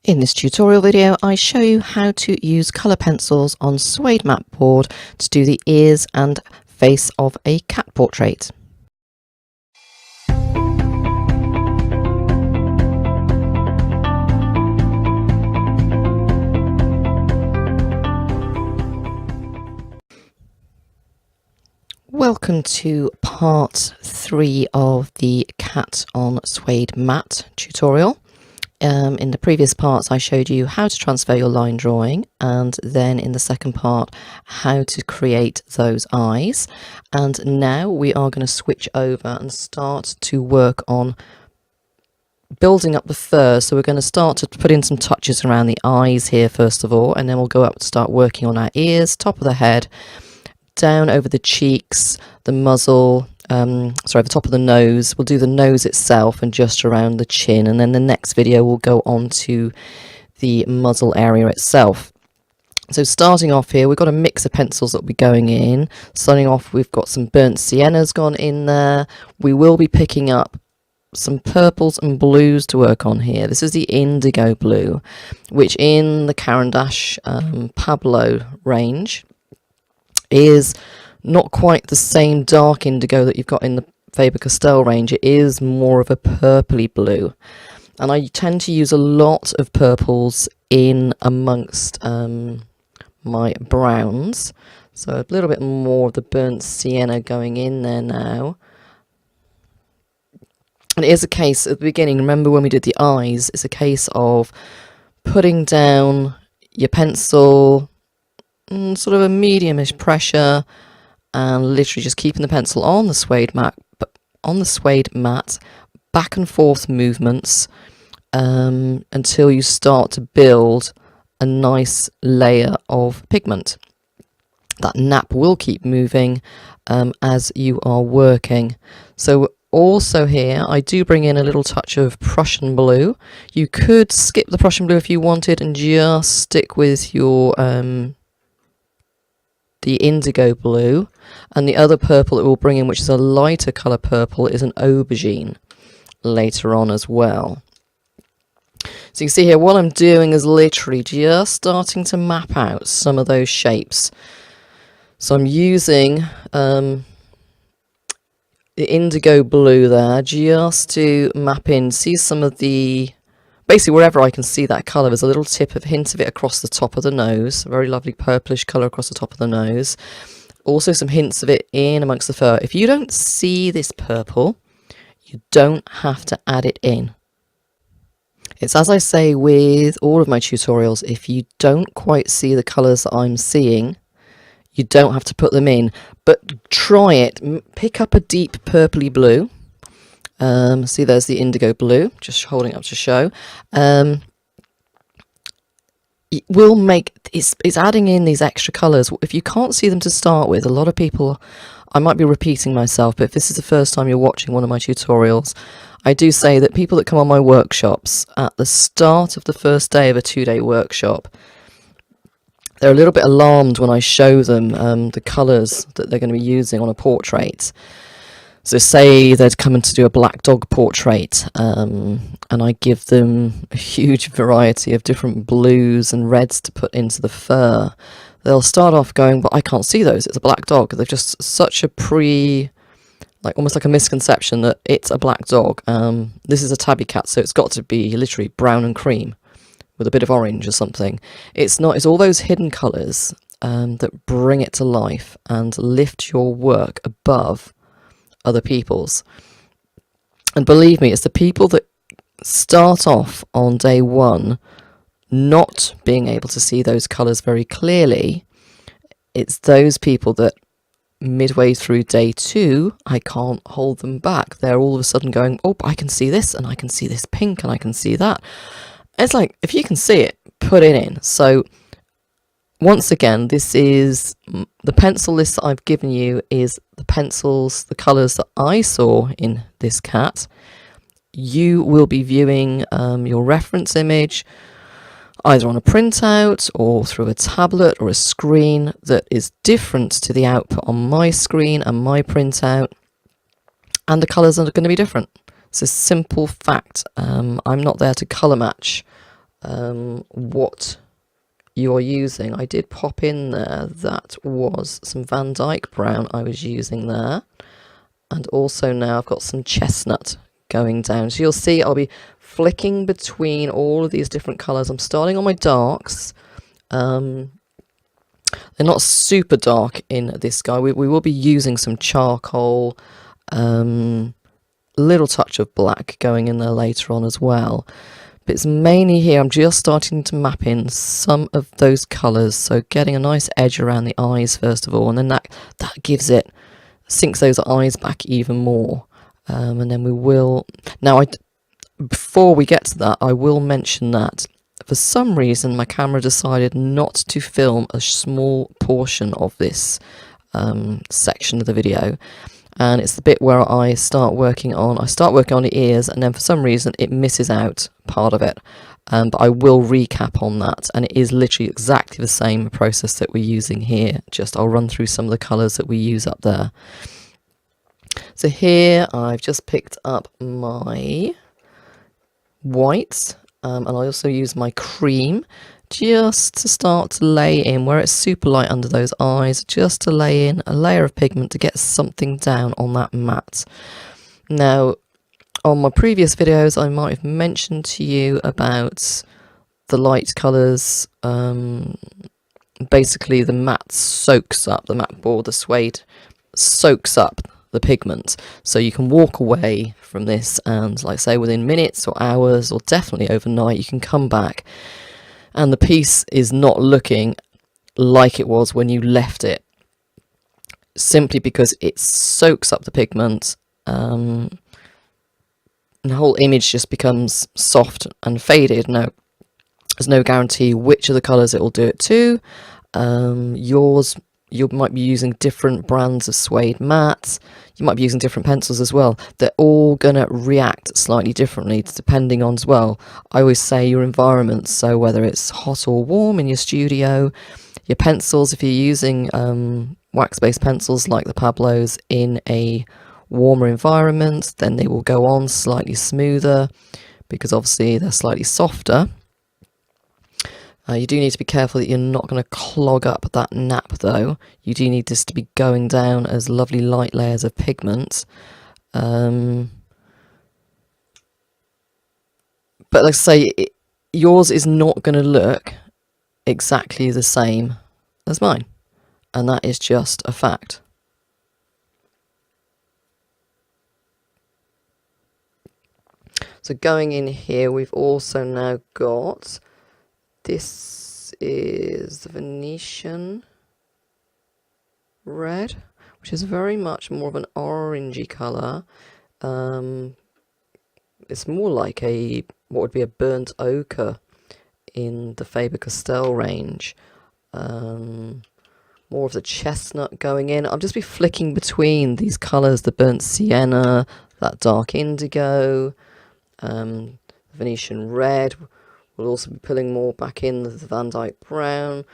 In this tutorial video, I show you how to use colour pencils on suede mat board to do the ears and face of a cat portrait. Welcome to part 3 of the cat on suede mat tutorial. In the previous parts I showed you how to transfer your line drawing, and then in the second part how to create those eyes, and now we are going to switch over and start to work on building up the fur. So we're going to start to put in some touches around the eyes here first of all, and then we'll go up to start working on our ears, top of the head, down over the cheeks, the muzzle, the top of the nose. We'll do the nose itself and just around the chin, and then the next video will go on to the muzzle area itself. So starting off here, we've got a mix of pencils that will be going in. Starting off, we've got some burnt siennas gone in there. We will be picking up some purples and blues to work on here. This is the indigo blue, which in the Caran D'Ache Pablos range is not quite the same dark indigo that you've got in the Faber-Castell range. It is more of a purpley blue, and I tend to use a lot of purples in amongst my browns, so a little bit more of the burnt sienna going in there now. And it is a case at the beginning, remember when we did the eyes, it's a case of putting down your pencil, sort of a medium-ish pressure, and literally just keeping the pencil on the suede mat, back and forth movements until you start to build a nice layer of pigment. That nap will keep moving as you are working. So also here I do bring in a little touch of Prussian blue. You could skip the Prussian blue if you wanted and just stick with your the indigo blue, and the other purple that we'll bring in, which is a lighter colour purple, is an aubergine later on as well. So you can see here what I'm doing is literally just starting to map out some of those shapes. So I'm using the indigo blue there just to map in, see some of the, basically wherever I can see that colour, there's a little hint of it across the top of the nose, a very lovely purplish colour across the top of the nose. Also some hints of it in amongst the fur. If you don't see this purple, you don't have to add it in. It's as I say with all of my tutorials, if you don't quite see the colours that I'm seeing, you don't have to put them in, but try it. Pick up a deep purpley blue. See, there's the indigo blue, just holding up to show. It will make, it's adding in these extra colours. If you can't see them to start with, a lot of people, I might be repeating myself, but if this is the first time you're watching one of my tutorials, I do say that people that come on my workshops at the start of the first day of a 2-day workshop, they're a little bit alarmed when I show them the colours that they're going to be using on a portrait. So say they're coming to do a black dog portrait, and I give them a huge variety of different blues and reds to put into the fur. They'll start off going, but I can't see those, it's a black dog. They've just such a almost like a misconception that it's a black dog. This is a tabby cat, so it's got to be literally brown and cream with a bit of orange or something. It's not, it's all those hidden colours that bring it to life and lift your work above other people's. And believe me, it's the people that start off on day one not being able to see those colours very clearly. It's those people that midway through day 2, I can't hold them back. They're all of a sudden going, oh, I can see this, and I can see this pink, and I can see that. It's like, if you can see it, put it in. So once again, this is the pencil list that I've given you, is the pencils, the colours that I saw in this cat. You will be viewing your reference image either on a printout or through a tablet or a screen that is different to the output on my screen and my printout, and the colours are going to be different. It's a simple fact. I'm not there to colour match what you're using. I did pop in there that was some Van Dyke brown I was using there, and also now I've got some chestnut going down. So you'll see I'll be flicking between all of these different colours. I'm starting on my darks. They're not super dark in this guy. We will be using some charcoal, little touch of black going in there later on as well. But it's mainly here, I'm just starting to map in some of those colours. So getting a nice edge around the eyes first of all, and then that gives it, sinks those eyes back even more. And then we will, now before we get to that, I will mention that for some reason my camera decided not to film a small portion of this section of the video. And it's the bit where I start working on the ears, and then for some reason it misses out part of it. But I will recap on that, and it is literally exactly the same process that we're using here. Just I'll run through some of the colours that we use up there. So here I've just picked up my white, and I also use my cream just to start to lay in where it's super light under those eyes, just to lay in a layer of pigment to get something down on that mat. Now, on my previous videos, I might have mentioned to you about the light colours. Basically, the mat soaks up, the mat board, the suede soaks up the pigment. So you can walk away from this and, like say, within minutes or hours, or definitely overnight, you can come back and the piece is not looking like it was when you left it, simply because it soaks up the pigment, and the whole image just becomes soft and faded. Now, there's no guarantee which of the colours it will do it to. You might be using different brands of suede mats. You might be using different pencils as well. They're all going to react slightly differently depending on as well. I always say your environment, so whether it's hot or warm in your studio, your pencils, if you're using wax-based pencils like the Pablos in a warmer environment, then they will go on slightly smoother because obviously they're slightly softer. You do need to be careful that you're not going to clog up that nap though. You do need this to be going down as lovely light layers of pigment. But like I say, yours is not going to look exactly the same as mine. And that is just a fact. So going in here, we've also now got, this is the Venetian red, which is very much more of an orangey colour. It's more like what would be a burnt ochre in the Faber-Castell range. More of the chestnut going in. I'll just be flicking between these colours, the burnt sienna, that dark indigo, Venetian red. We'll also be pulling more back in the Van Dyke brown.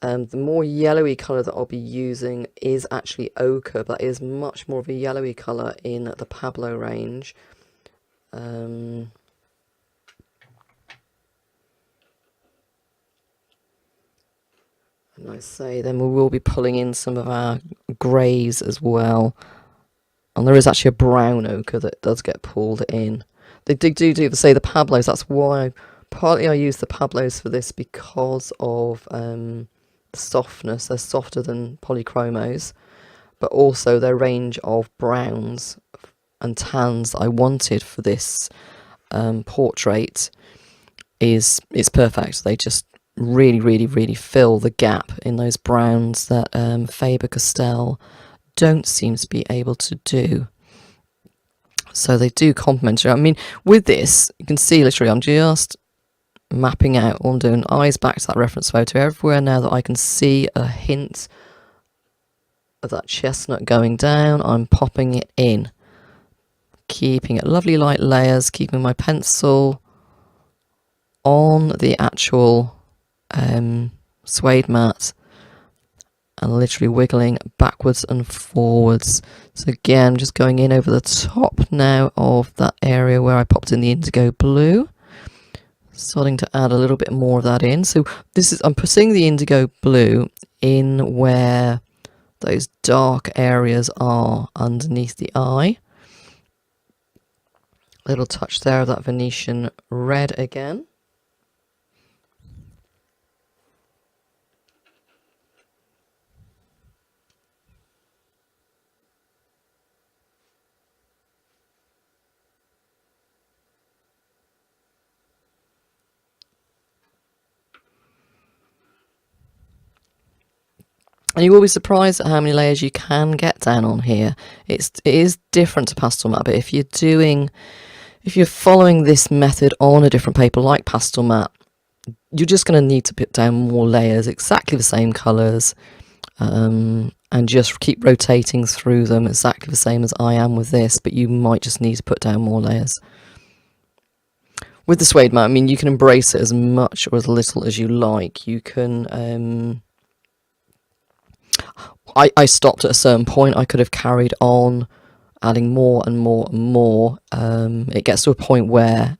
The more yellowy colour that I'll be using is actually ochre, but that is much more of a yellowy colour in the Pablo range. And I say then we will be pulling in some of our greys as well. And there is actually a brown ochre that does get pulled in. They do say the Pablos, that's why partly I use the Pablos for this, because of the softness. They're softer than polychromos, but also their range of browns and tans I wanted for this portrait is perfect. They just really fill the gap in those browns that Faber-Castell don't seem to be able to do. So they do complement you. I mean, with this, you can see literally I'm just mapping out, all I'm doing, eyes back to that reference photo everywhere now that I can see a hint of that chestnut going down. I'm popping it in, keeping it lovely light layers, keeping my pencil on the actual suede mat and literally wiggling backwards and forwards. So again, just going in over the top now of that area where I popped in the indigo blue. Starting to add a little bit more of that in. So this is, I'm putting the indigo blue in where those dark areas are underneath the eye. Little touch there of that Venetian red again. And you will be surprised at how many layers you can get down on here. It is different to pastel matte, but if you're following this method on a different paper like pastel matte, you're just going to need to put down more layers, exactly the same colours, and just keep rotating through them exactly the same as I am with this, but you might just need to put down more layers. With the suede matte, I mean, you can embrace it as much or as little as you like. You can... I stopped at a certain point. I could have carried on adding more and more and more. It gets to a point where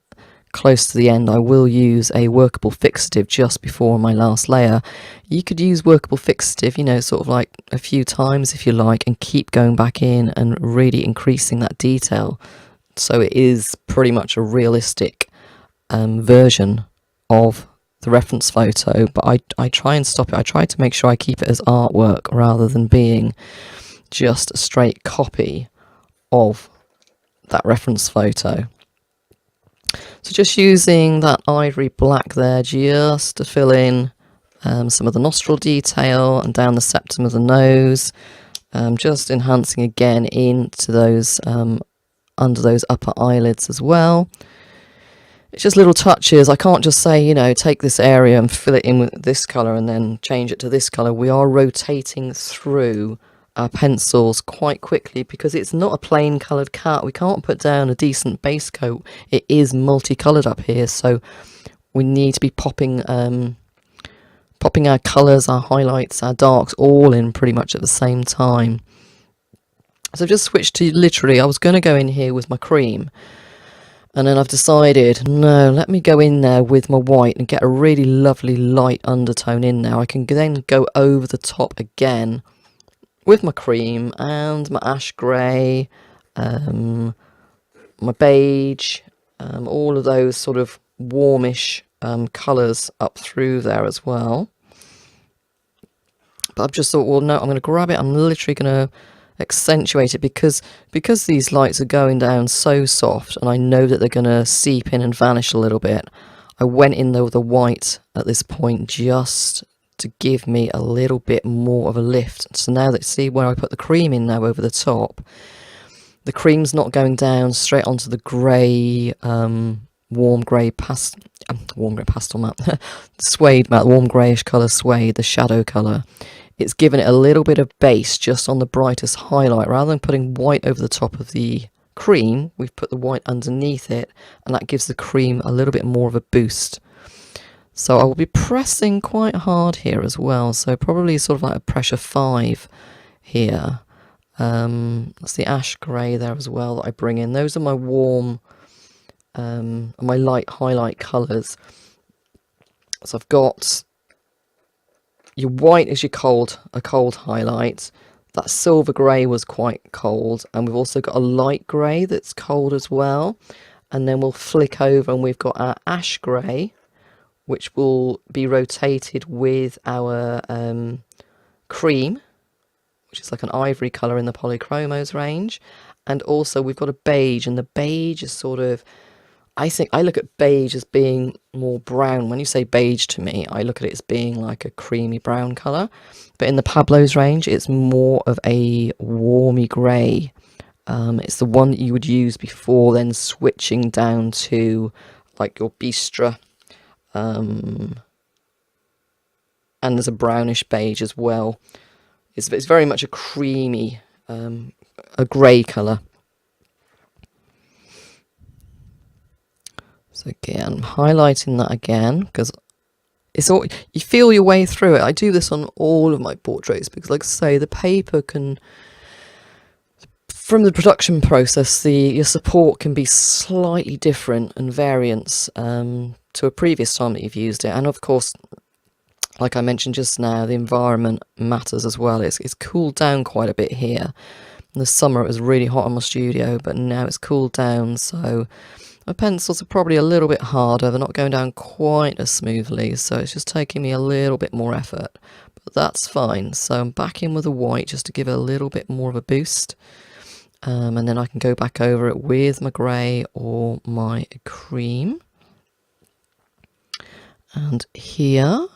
close to the end I will use a workable fixative just before my last layer. You could use workable fixative, you know, sort of like a few times if you like, and keep going back in and really increasing that detail. So it is pretty much a realistic version of the reference photo, but I try and stop it. I try to make sure I keep it as artwork rather than being just a straight copy of that reference photo. So just using that ivory black there just to fill in some of the nostril detail and down the septum of the nose, just enhancing again into those under those upper eyelids as well. It's just little touches. I can't just say, you know, take this area and fill it in with this colour and then change it to this colour. We are rotating through our pencils quite quickly because it's not a plain coloured cat. We can't put down a decent base coat. It is multicoloured up here, so we need to be popping our colours, our highlights, our darks all in pretty much at the same time. So I've just switched to literally, I was going to go in here with my cream. And then I've decided, no, let me go in there with my white and get a really lovely light undertone in there. I can then go over the top again with my cream and my ash grey, my beige, all of those sort of warmish colours up through there as well. But I've just thought, well, no, I'm going to grab it. I'm literally going to accentuate it because these lights are going down so soft and I know that they're going to seep in and vanish a little bit. I went in there with the white at this point just to give me a little bit more of a lift. So now that, see where I put the cream in now over the top, the cream's not going down straight onto the grey, warm grey pastel matte, suede matte, warm greyish colour suede, the shadow colour. It's given it a little bit of base just on the brightest highlight. Rather than putting white over the top of the cream, we've put the white underneath it, and that gives the cream a little bit more of a boost. So I will be pressing quite hard here as well, so probably sort of like a pressure 5 here. That's the ash grey there as well that I bring in. Those are my warm, my light highlight colours. So I've got your white is your a cold highlight. That silver grey was quite cold, and we've also got a light grey that's cold as well. And then we'll flick over and we've got our ash grey, which will be rotated with our cream, which is like an ivory colour in the Polychromos range. And also we've got a beige, and the beige is sort of, I think I look at beige as being more brown. When you say beige to me, I look at it as being like a creamy brown colour. But in the Pablos range, it's more of a warmy grey. It's the one that you would use before then switching down to like your Bistra. And there's a brownish beige as well. It's very much a creamy, a grey colour. So again, I'm highlighting that again because it's all, you feel your way through it. I do this on all of my portraits because, like I say, the paper can from the production process, your support can be slightly different and variants to a previous time that you've used it. And of course, like I mentioned just now, the environment matters as well. It's cooled down quite a bit here. In the summer it was really hot in my studio, but now it's cooled down, so my pencils are probably a little bit harder. They're not going down quite as smoothly, so it's just taking me a little bit more effort. But that's fine. So I'm back in with the white just to give it a little bit more of a boost. And then I can go back over it with my grey or my cream. And here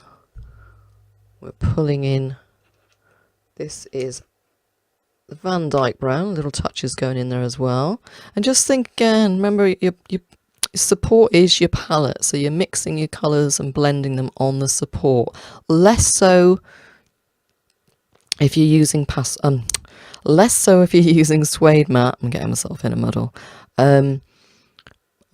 we're pulling in, this is the Van Dyke brown, little touches going in there as well. And just think again, remember your support is your palette, so you're mixing your colours and blending them on the support. Less so if you're using suede matte. I'm getting myself in a muddle.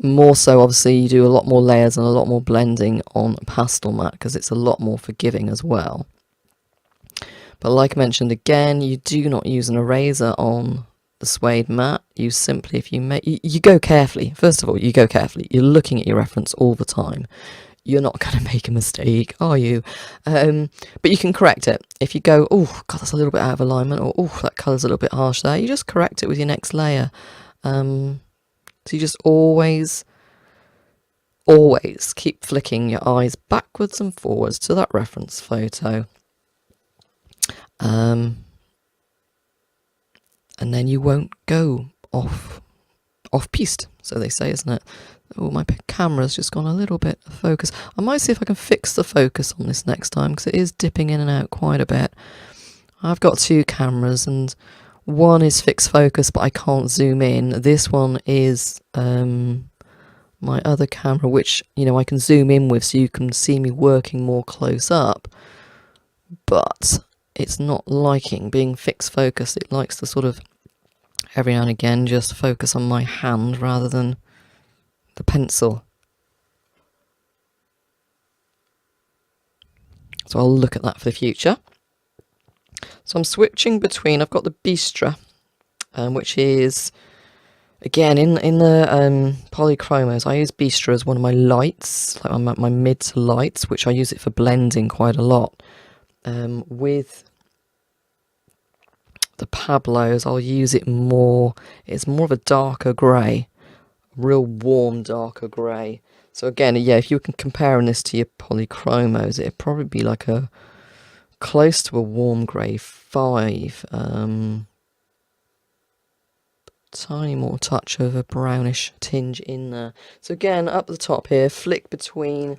More so, obviously, you do a lot more layers and a lot more blending on pastel matte because it's a lot more forgiving as well. But like I mentioned again, you do not use an eraser on the suede matte. You simply, if you make, you go carefully. First of all, you go carefully. You're looking at your reference all the time. You're not going to make a mistake, are you? But you can correct it. If you go, oh, God, that's a little bit out of alignment, or oh, that colour's a little bit harsh there, you just correct it with your next layer. So you just always keep flicking your eyes backwards and forwards to that reference photo. And then you won't go off-piste, so they say, isn't it? Oh, my camera's just gone a little bit focus. I might see if I can fix the focus on this next time, because it is dipping in and out quite a bit. I've got two cameras, and one is fixed focus, but I can't zoom in. This one is my other camera, which, you know, I can zoom in with, so you can see me working more close up. But it's not liking being fixed focus. It likes to sort of every now and again just focus on my hand rather than the pencil. So I'll look at that for the future. So I'm switching between, I've got the Bistra, which is, again, in the polychromos, I use Bistra as one of my lights, like my mid to lights, which I use it for blending quite a lot. With the Pablos, I'll use it more, it's more of a darker grey, real warm darker grey. So again, yeah, if you were comparing this to your polychromos, it'd probably be like a close to a warm grey 5, tiny more touch of a brownish tinge in there. So again, up the top here, flick between,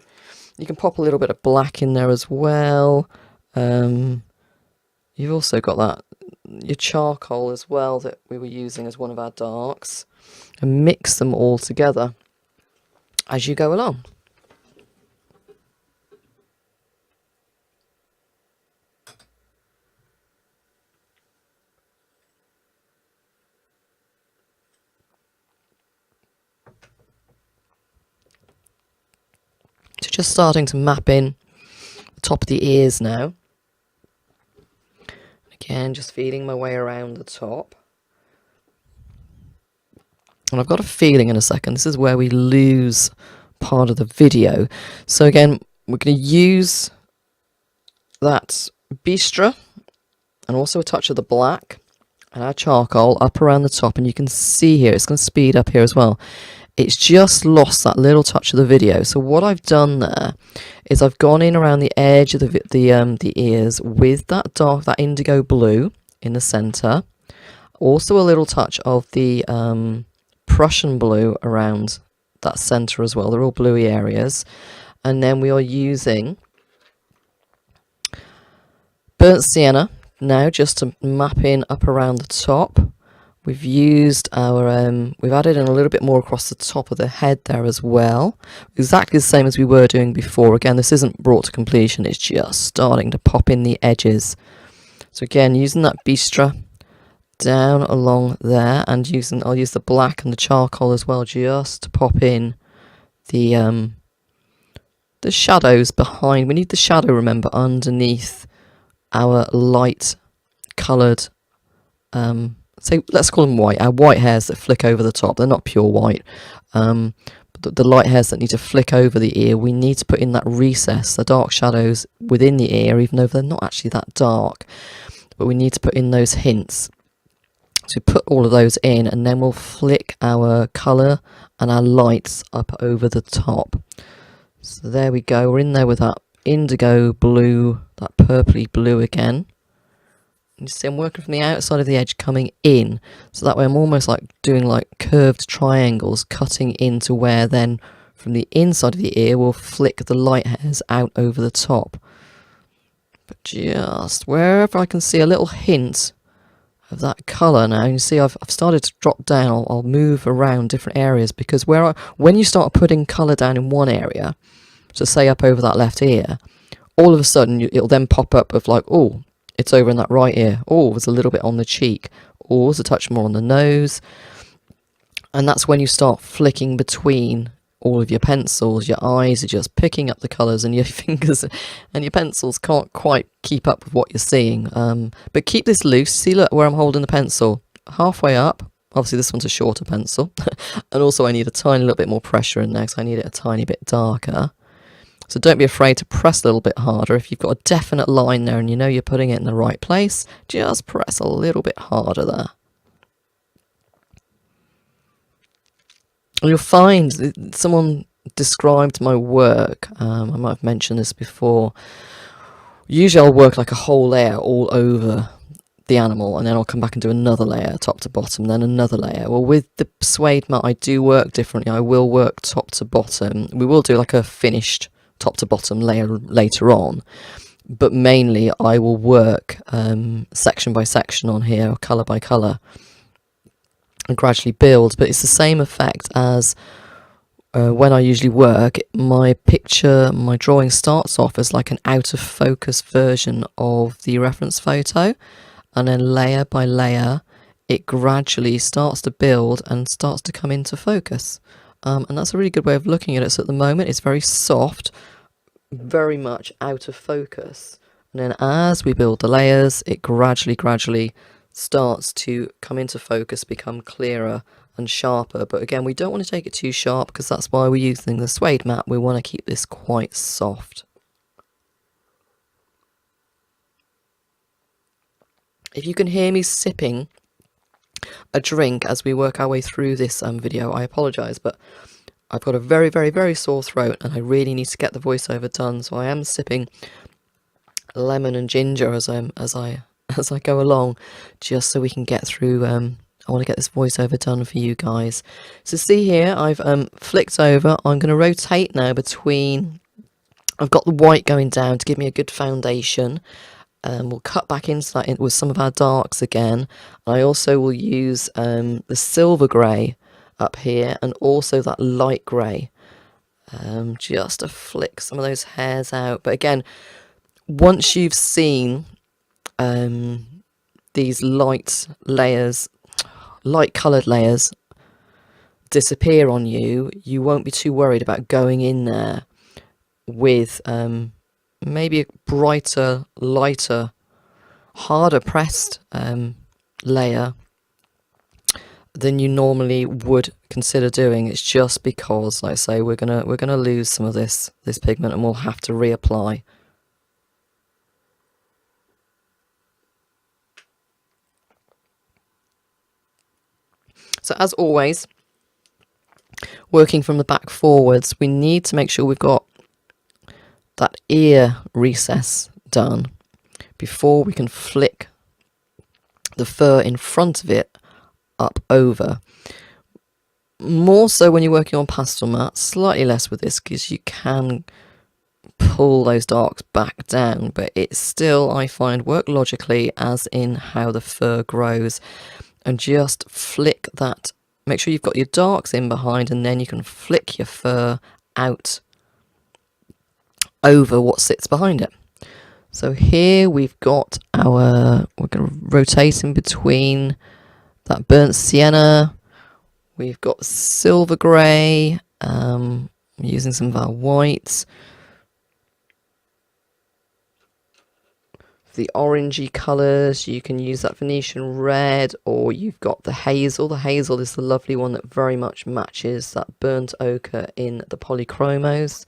you can pop a little bit of black in there as well. You've also got that, your charcoal as well, that we were using as one of our darks, and mix them all together as you go along. So just starting to map in the top of the ears now. Again, just feeling my way around the top. And I've got a feeling in a second, this is where we lose part of the video. So again, we're going to use that Bistra and also a touch of the black and our charcoal up around the top. And you can see here, it's going to speed up here as well. It's just lost that little touch of the video. So what I've done there is I've gone in around the edge of the ears with that dark, that indigo blue in the centre. Also a little touch of the Prussian blue around that centre as well. They're all bluey areas. And then we are using burnt sienna now just to map in up around the top. We've used our, we've added in a little bit more across the top of the head there as well. Exactly the same as we were doing before. Again, this isn't brought to completion, it's just starting to pop in the edges. So again, using that Bistra down along there, and I'll use the black and the charcoal as well, just to pop in the shadows behind. We need the shadow, remember, underneath our light coloured say, let's call them white, our white hairs that flick over the top. They're not pure white. But the light hairs that need to flick over the ear, we need to put in that recess, the dark shadows within the ear, even though they're not actually that dark. But we need to put in those hints. So we put all of those in, and then we'll flick our colour and our lights up over the top. So there we go, we're in there with that indigo blue, that purpley blue again. You see I'm working from the outside of the edge coming in, so that way I'm almost like doing like curved triangles cutting into where then from the inside of the ear we'll flick the light hairs out over the top. But just wherever I can see a little hint of that colour now, you see I've started to drop down. I'll move around different areas, because when you start putting colour down in one area, so say up over that left ear, all of a sudden it'll then pop up of like, oh, it's over in that right ear. Oh, there's a little bit on the cheek. Oh, there's a touch more on the nose. And that's when you start flicking between all of your pencils. Your eyes are just picking up the colours, and your fingers and your pencils can't quite keep up with what you're seeing. But keep this loose. See, look where I'm holding the pencil. Halfway up. Obviously, this one's a shorter pencil. And also I need a tiny little bit more pressure in there, because I need it a tiny bit darker. So don't be afraid to press a little bit harder. If you've got a definite line there and you know you're putting it in the right place, just press a little bit harder there. You'll find someone described my work. I might have mentioned this before. Usually I'll work like a whole layer all over the animal, and then I'll come back and do another layer top to bottom, then another layer. Well, with the suede mat I do work differently. I will work top to bottom. We will do like a finished top to bottom layer later on, but mainly I will work section by section on here, or colour by colour, and gradually build. But it's the same effect as when I usually work. My drawing starts off as like an out of focus version of the reference photo, and then layer by layer it gradually starts to build and starts to come into focus. And that's a really good way of looking at it. So at the moment it's very soft, very much out of focus, and then as we build the layers it gradually starts to come into focus, become clearer and sharper. But again, we don't want to take it too sharp, because that's why we're using the suede mat. We want to keep this quite soft. If you can hear me sipping a drink as we work our way through this video, I apologise, but I've got a very sore throat and I really need to get the voiceover done, so I am sipping lemon and ginger as I go along, just so we can get through. I want to get this voiceover done for you guys. So see here, I've flicked over. I'm going to rotate now between. I've got the white going down to give me a good foundation. We'll cut back into that with some of our darks again. I also will use the silver grey up here, and also that light grey, just to flick some of those hairs out. But again, once you've seen these light coloured layers disappear on you, you won't be too worried about going in there with maybe a brighter, lighter, harder pressed layer than you normally would consider doing. It's just because, like I say, we're gonna lose some of this pigment, and we'll have to reapply. So as always, working from the back forwards, we need to make sure we've got that ear recess done before we can flick the fur in front of it up over. More so when you're working on pastel mat, slightly less with this, because you can pull those darks back down, but it's still, I find, work logically as in how the fur grows. And just flick that, make sure you've got your darks in behind, and then you can flick your fur out over what sits behind it. So here we've got we're going to rotate in between that burnt sienna, we've got silver grey, using some of our whites, the orangey colours, you can use that Venetian red, or you've got the hazel. The hazel is the lovely one that very much matches that burnt ochre in the polychromos.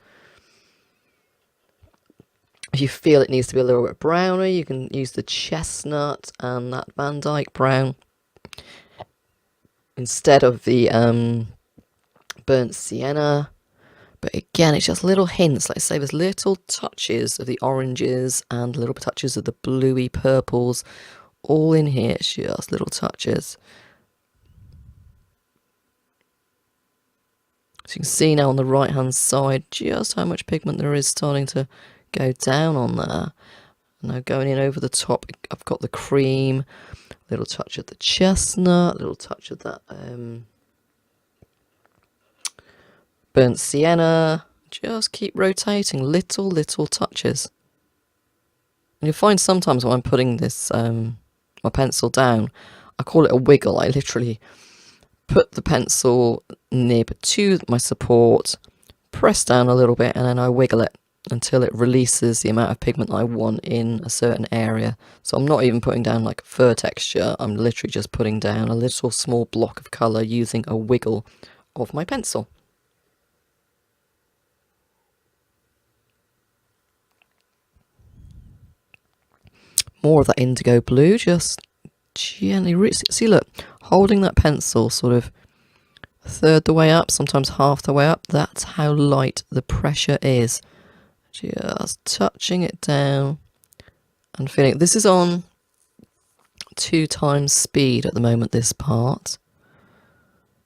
If you feel it needs to be a little bit browner, you can use the chestnut and that Van Dyke brown instead of the burnt sienna. But again, it's just little hints. Like I say, there's little touches of the oranges and little touches of the bluey purples all in here. It's just little touches. So you can see now on the right hand side just how much pigment there is starting to go down on there. Now going in over the top, I've got the cream, little touch of the chestnut, little touch of that burnt sienna. Just keep rotating, little touches. And you'll find sometimes when I'm putting this my pencil down, I call it a wiggle. I literally put the pencil nib to my support, press down a little bit, and then I wiggle it until it releases the amount of pigment I want in a certain area. So I'm not even putting down like fur texture, I'm literally just putting down a little small block of colour using a wiggle of my pencil. More of that indigo blue, just gently, see, look, holding that pencil sort of a third the way up, sometimes half the way up. That's how light the pressure is. Just touching it down and feeling. This is on 2 times speed at the moment, this part.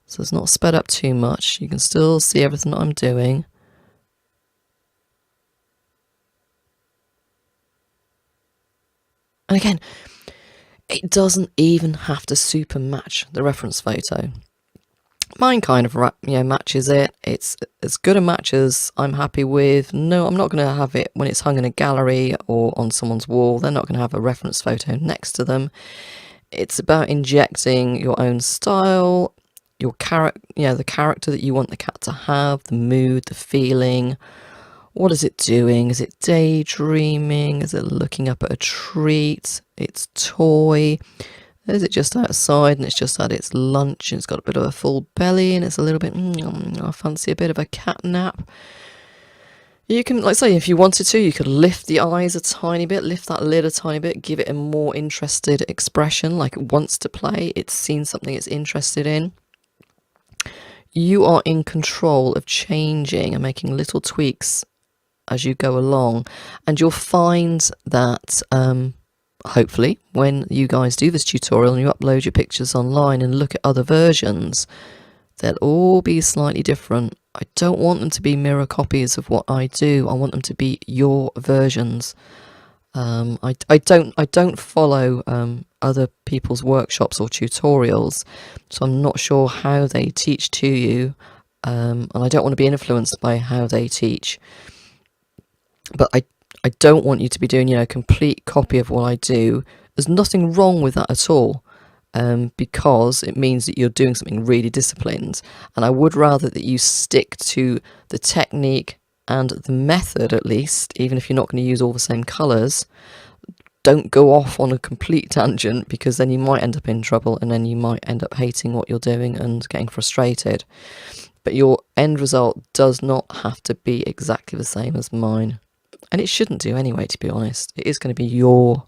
So it's not sped up too much. You can still see everything that I'm doing. And again, it doesn't even have to super match the reference photo. Mine kind of matches it. It's as good a match as I'm happy with. No, I'm not going to have it when it's hung in a gallery or on someone's wall. They're not going to have a reference photo next to them. It's about injecting your own style, your character, the character that you want the cat to have, the mood, the feeling. What is it doing? Is it daydreaming? Is it looking up at a treat? It's toy. Is it just outside and it's just had its lunch and it's got a bit of a full belly and it's a little bit, I fancy a bit of a cat nap. You can, like say, if you wanted to, you could lift the eyes a tiny bit, lift that lid a tiny bit, give it a more interested expression, like it wants to play, it's seen something it's interested in. You are in control of changing and making little tweaks as you go along, and you'll find that hopefully when you guys do this tutorial and you upload your pictures online and look at other versions, they'll all be slightly different. I don't want them to be mirror copies of what I do. I want them to be your versions. I don't follow other people's workshops or tutorials, so I'm not sure how they teach to you, and I don't want to be influenced by how they teach. But I don't want you to be doing, a complete copy of what I do. There's nothing wrong with that at all, because it means that you're doing something really disciplined. And I would rather that you stick to the technique and the method, at least, even if you're not going to use all the same colours. Don't go off on a complete tangent, because then you might end up in trouble and then you might end up hating what you're doing and getting frustrated. But your end result does not have to be exactly the same as mine. And it shouldn't do anyway, to be honest. It is going to be your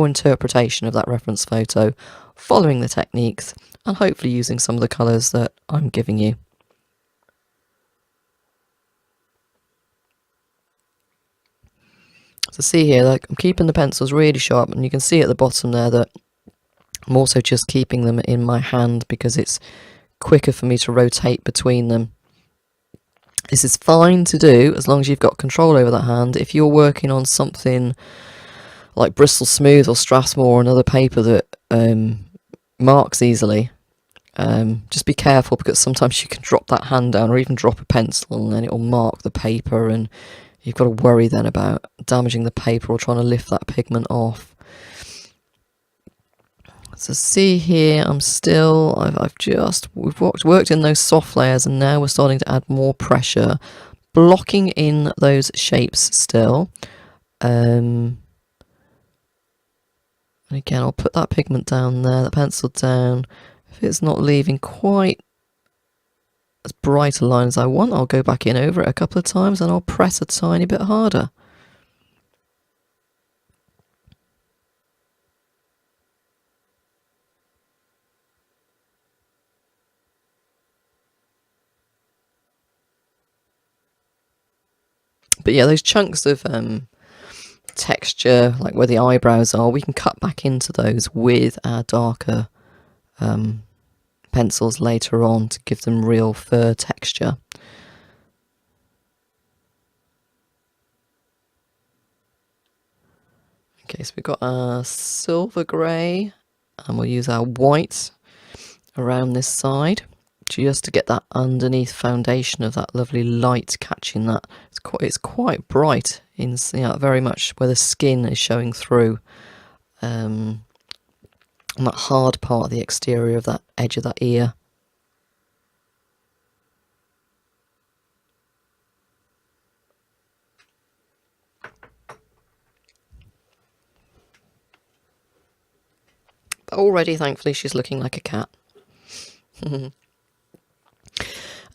interpretation of that reference photo, following the techniques, and hopefully using some of the colours that I'm giving you. So see here, like, I'm keeping the pencils really sharp, and you can see at the bottom there that I'm also just keeping them in my hand because it's quicker for me to rotate between them. This is fine to do as long as you've got control over that hand. If you're working on something like Bristol Smooth or Strathmore or another paper that marks easily, just be careful, because sometimes you can drop that hand down or even drop a pencil and then it will mark the paper, and you've got to worry then about damaging the paper or trying to lift that pigment off. So see here, we've worked in those soft layers, and now we're starting to add more pressure, blocking in those shapes still. And again, I'll put that pigment down there, the pencil down. If it's not leaving quite as bright a line as I want, I'll go back in over it a couple of times and I'll press a tiny bit harder. But yeah, those chunks of texture, like where the eyebrows are, we can cut back into those with our darker pencils later on to give them real fur texture. Okay, so we've got our silver grey, and we'll use our white around this side just to get that underneath foundation of that lovely light catching that. It's quite bright in, very much where the skin is showing through, on that hard part of the exterior of that edge of that ear. But already, thankfully, she's looking like a cat.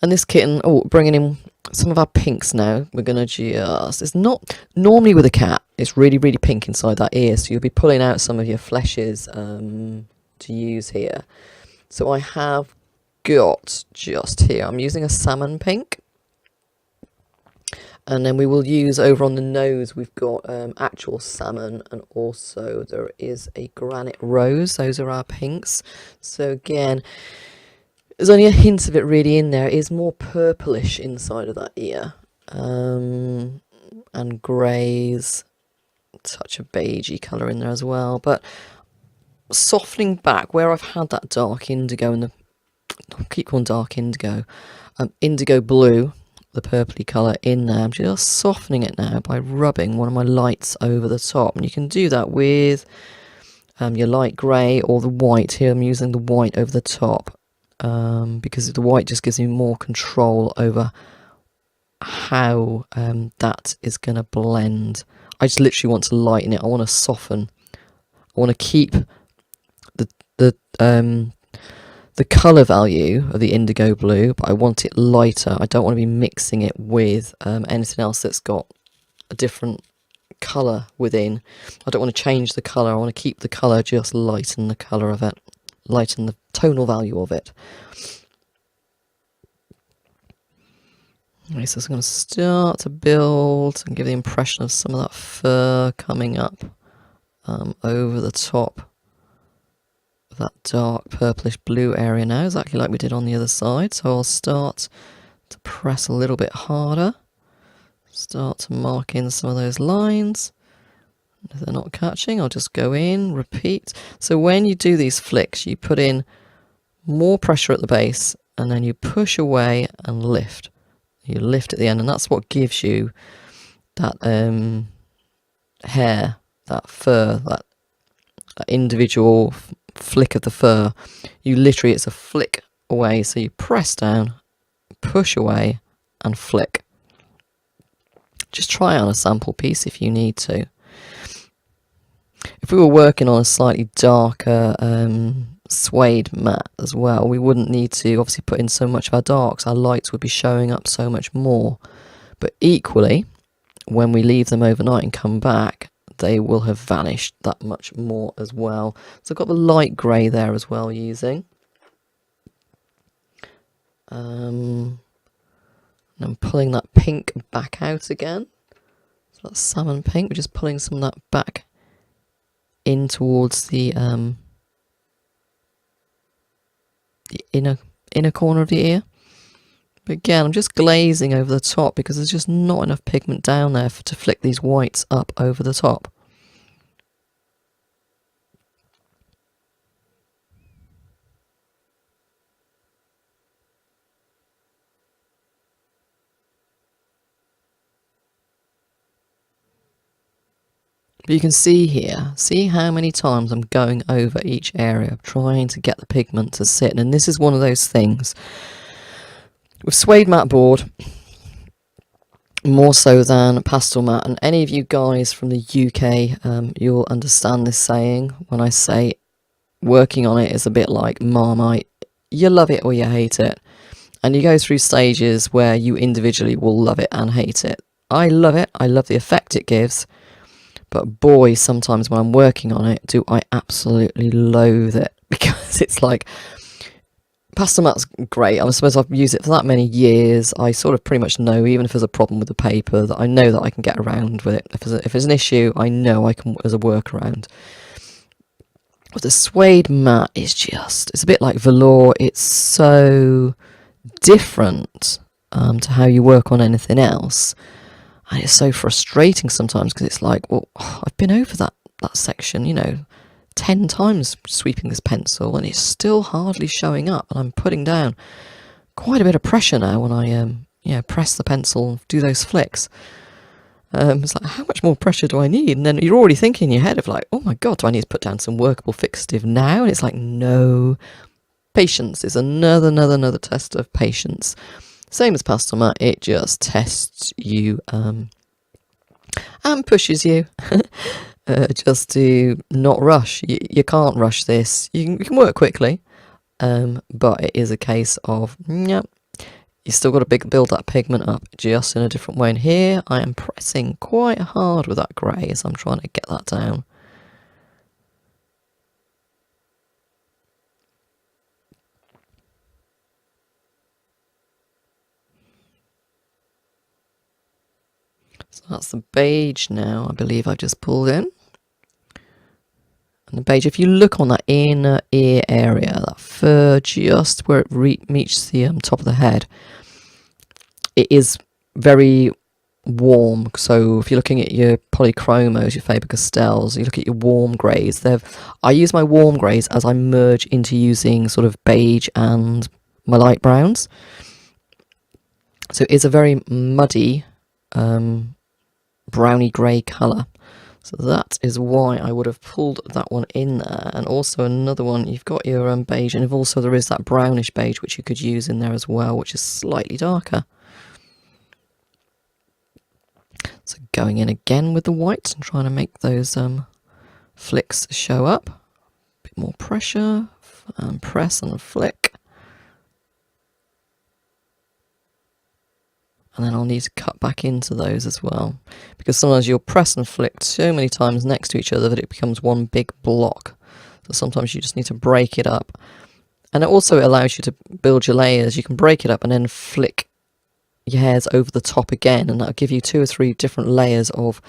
And this kitten, bringing in some of our pinks now. We're going to just, it's not, normally with a cat, it's really, really pink inside that ear. So you'll be pulling out some of your fleshes to use here. So I have got just here, I'm using a salmon pink. And then we will use over on the nose, we've got actual salmon, and also there is a granite rose. Those are our pinks. So again, there's only a hint of it really in there. It is more purplish inside of that ear. And greys, touch of beigey colour in there as well. But softening back where I've had that dark indigo and I'll keep calling dark indigo, indigo blue, the purpley colour in there. I'm just softening it now by rubbing one of my lights over the top. And you can do that with your light grey or the white. Here I'm using the white over the top. Because the white just gives me more control over how that is going to blend. I just literally want to lighten it. I want to soften. I want to keep the colour value of the indigo blue, but I want it lighter. I don't want to be mixing it with anything else that's got a different colour within. I don't want to change the colour. I want to keep the colour, just lighten the colour of it. Lighten the tonal value of it. Okay, so it's going to start to build and give the impression of some of that fur coming up over the top of that dark purplish blue area now, exactly like we did on the other side. So I'll start to press a little bit harder, start to mark in some of those lines. If they're not catching, I'll just go in, repeat. So when you do these flicks, you put in more pressure at the base and then you push away and lift. You lift at the end, and that's what gives you that hair, that fur, that individual flick of the fur. You literally, it's a flick away. So you press down, push away and flick. Just try it on a sample piece if you need to. If we were working on a slightly darker suede mat as well, we wouldn't need to obviously put in so much of our darks. Our lights would be showing up so much more. But equally, when we leave them overnight and come back, they will have vanished that much more as well. So I've got the light grey there as well using. And I'm pulling that pink back out again. So that's salmon pink. We're just pulling some of that back in towards the inner corner of the ear. But again, I'm just glazing over the top because there's just not enough pigment down there to flick these whites up over the top. But you can see here, see how many times I'm going over each area, trying to get the pigment to sit. And this is one of those things. With suede mat board, more so than pastel matte. And any of you guys from the UK, you'll understand this saying when I say working on it is a bit like Marmite. You love it or you hate it. And you go through stages where you individually will love it and hate it. I love it. I love the effect it gives. But boy, sometimes when I'm working on it, do I absolutely loathe it. Because it's like, pastel matte's great. I suppose I've used it for that many years. I sort of pretty much know, even if there's a problem with the paper, that I know that I can get around with it. If there's an issue, I know I can, as a workaround. But the suede matte is just, it's a bit like velour. It's so different to how you work on anything else. And it's so frustrating sometimes because it's like, well, I've been over that section, 10 times sweeping this pencil and it's still hardly showing up. And I'm putting down quite a bit of pressure now when I press the pencil and do those flicks. It's like, how much more pressure do I need? And then you're already thinking in your head of like, oh my God, do I need to put down some workable fixative now? And it's like, no. Patience is another test of patience. Same as pastel matte, it just tests you and pushes you just to not rush. You can't rush this. You can work quickly, but it is a case of, you still got to build that pigment up just in a different way. And here I am pressing quite hard with that grey as I'm trying to get that down. So that's the beige now, I believe I've just pulled in. And the beige, if you look on that inner ear area, that fur just where it meets the top of the head, it is very warm. So if you're looking at your polychromos, your Faber-Castells, you look at your warm greys, I use my warm greys as I merge into using sort of beige and my light browns. So it's a very muddy browny grey colour. So that is why I would have pulled that one in there. And also another one, you've got your beige, and also there is that brownish beige which you could use in there as well, which is slightly darker. So going in again with the whites and trying to make those flicks show up. A bit more pressure, and press and flick. And then I'll need to cut back into those as well, because sometimes you'll press and flick so many times next to each other that it becomes one big block. So sometimes you just need to break it up. And it also allows you to build your layers. You can break it up and then flick your hairs over the top again, and that'll give you 2 or 3 different layers of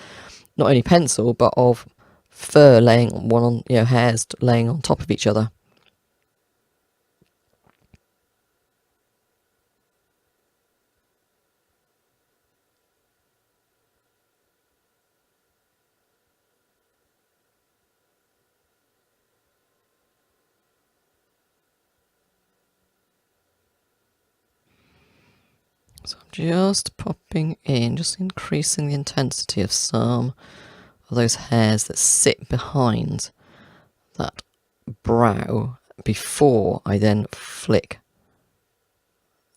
not only pencil but of fur laying one on, hairs laying on top of each other. So I'm just popping in, just increasing the intensity of some of those hairs that sit behind that brow before I then flick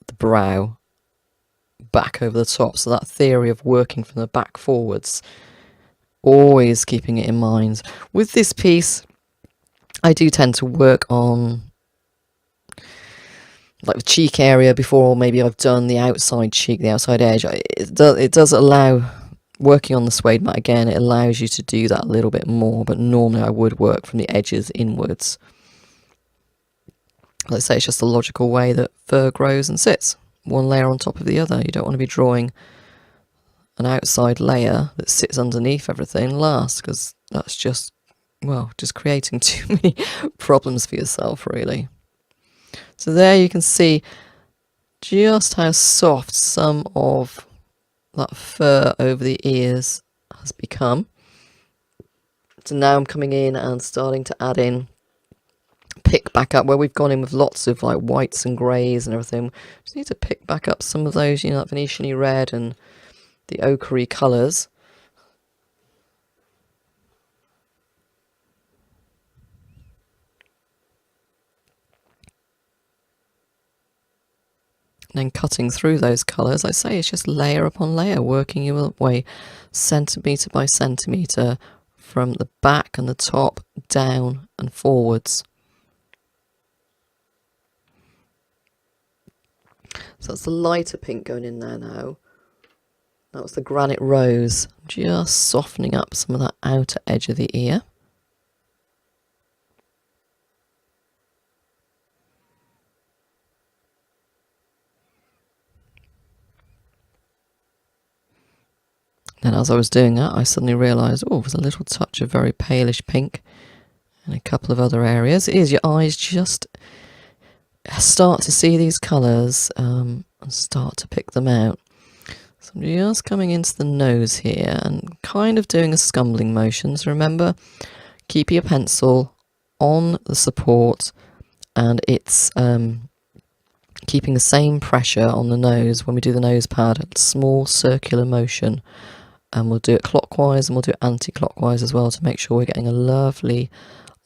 the brow back over the top. So that theory of working from the back forwards, always keeping it in mind. With this piece, I do tend to work on like the cheek area before maybe I've done the outside cheek, the outside edge. It does allow, working on the suede matte again, it allows you to do that a little bit more, but normally I would work from the edges inwards. Let's say it's just the logical way that fur grows and sits, one layer on top of the other. You don't want to be drawing an outside layer that sits underneath everything last, because that's just, well, just creating too many problems for yourself, really. So there you can see just how soft some of that fur over the ears has become. So now I'm coming in and starting to add in, pick back up where we've gone in with lots of like whites and greys and everything. Just need to pick back up some of those, that Venetian-y red and the ochre-y colours. And then cutting through those colours, I say it's just layer upon layer, working your way centimetre by centimetre from the back and the top down and forwards. So that's the lighter pink going in there now. That was the granite rose, just softening up some of that outer edge of the ear. Then as I was doing that, I suddenly realised, oh, there's a little touch of very palish pink in a couple of other areas. It is your eyes just start to see these colours and start to pick them out. So I'm just coming into the nose here and kind of doing a scumbling motion. So remember, keep your pencil on the support, and it's keeping the same pressure on the nose when we do the nose pad, small circular motion. And we'll do it clockwise and we'll do it anti-clockwise as well to make sure we're getting a lovely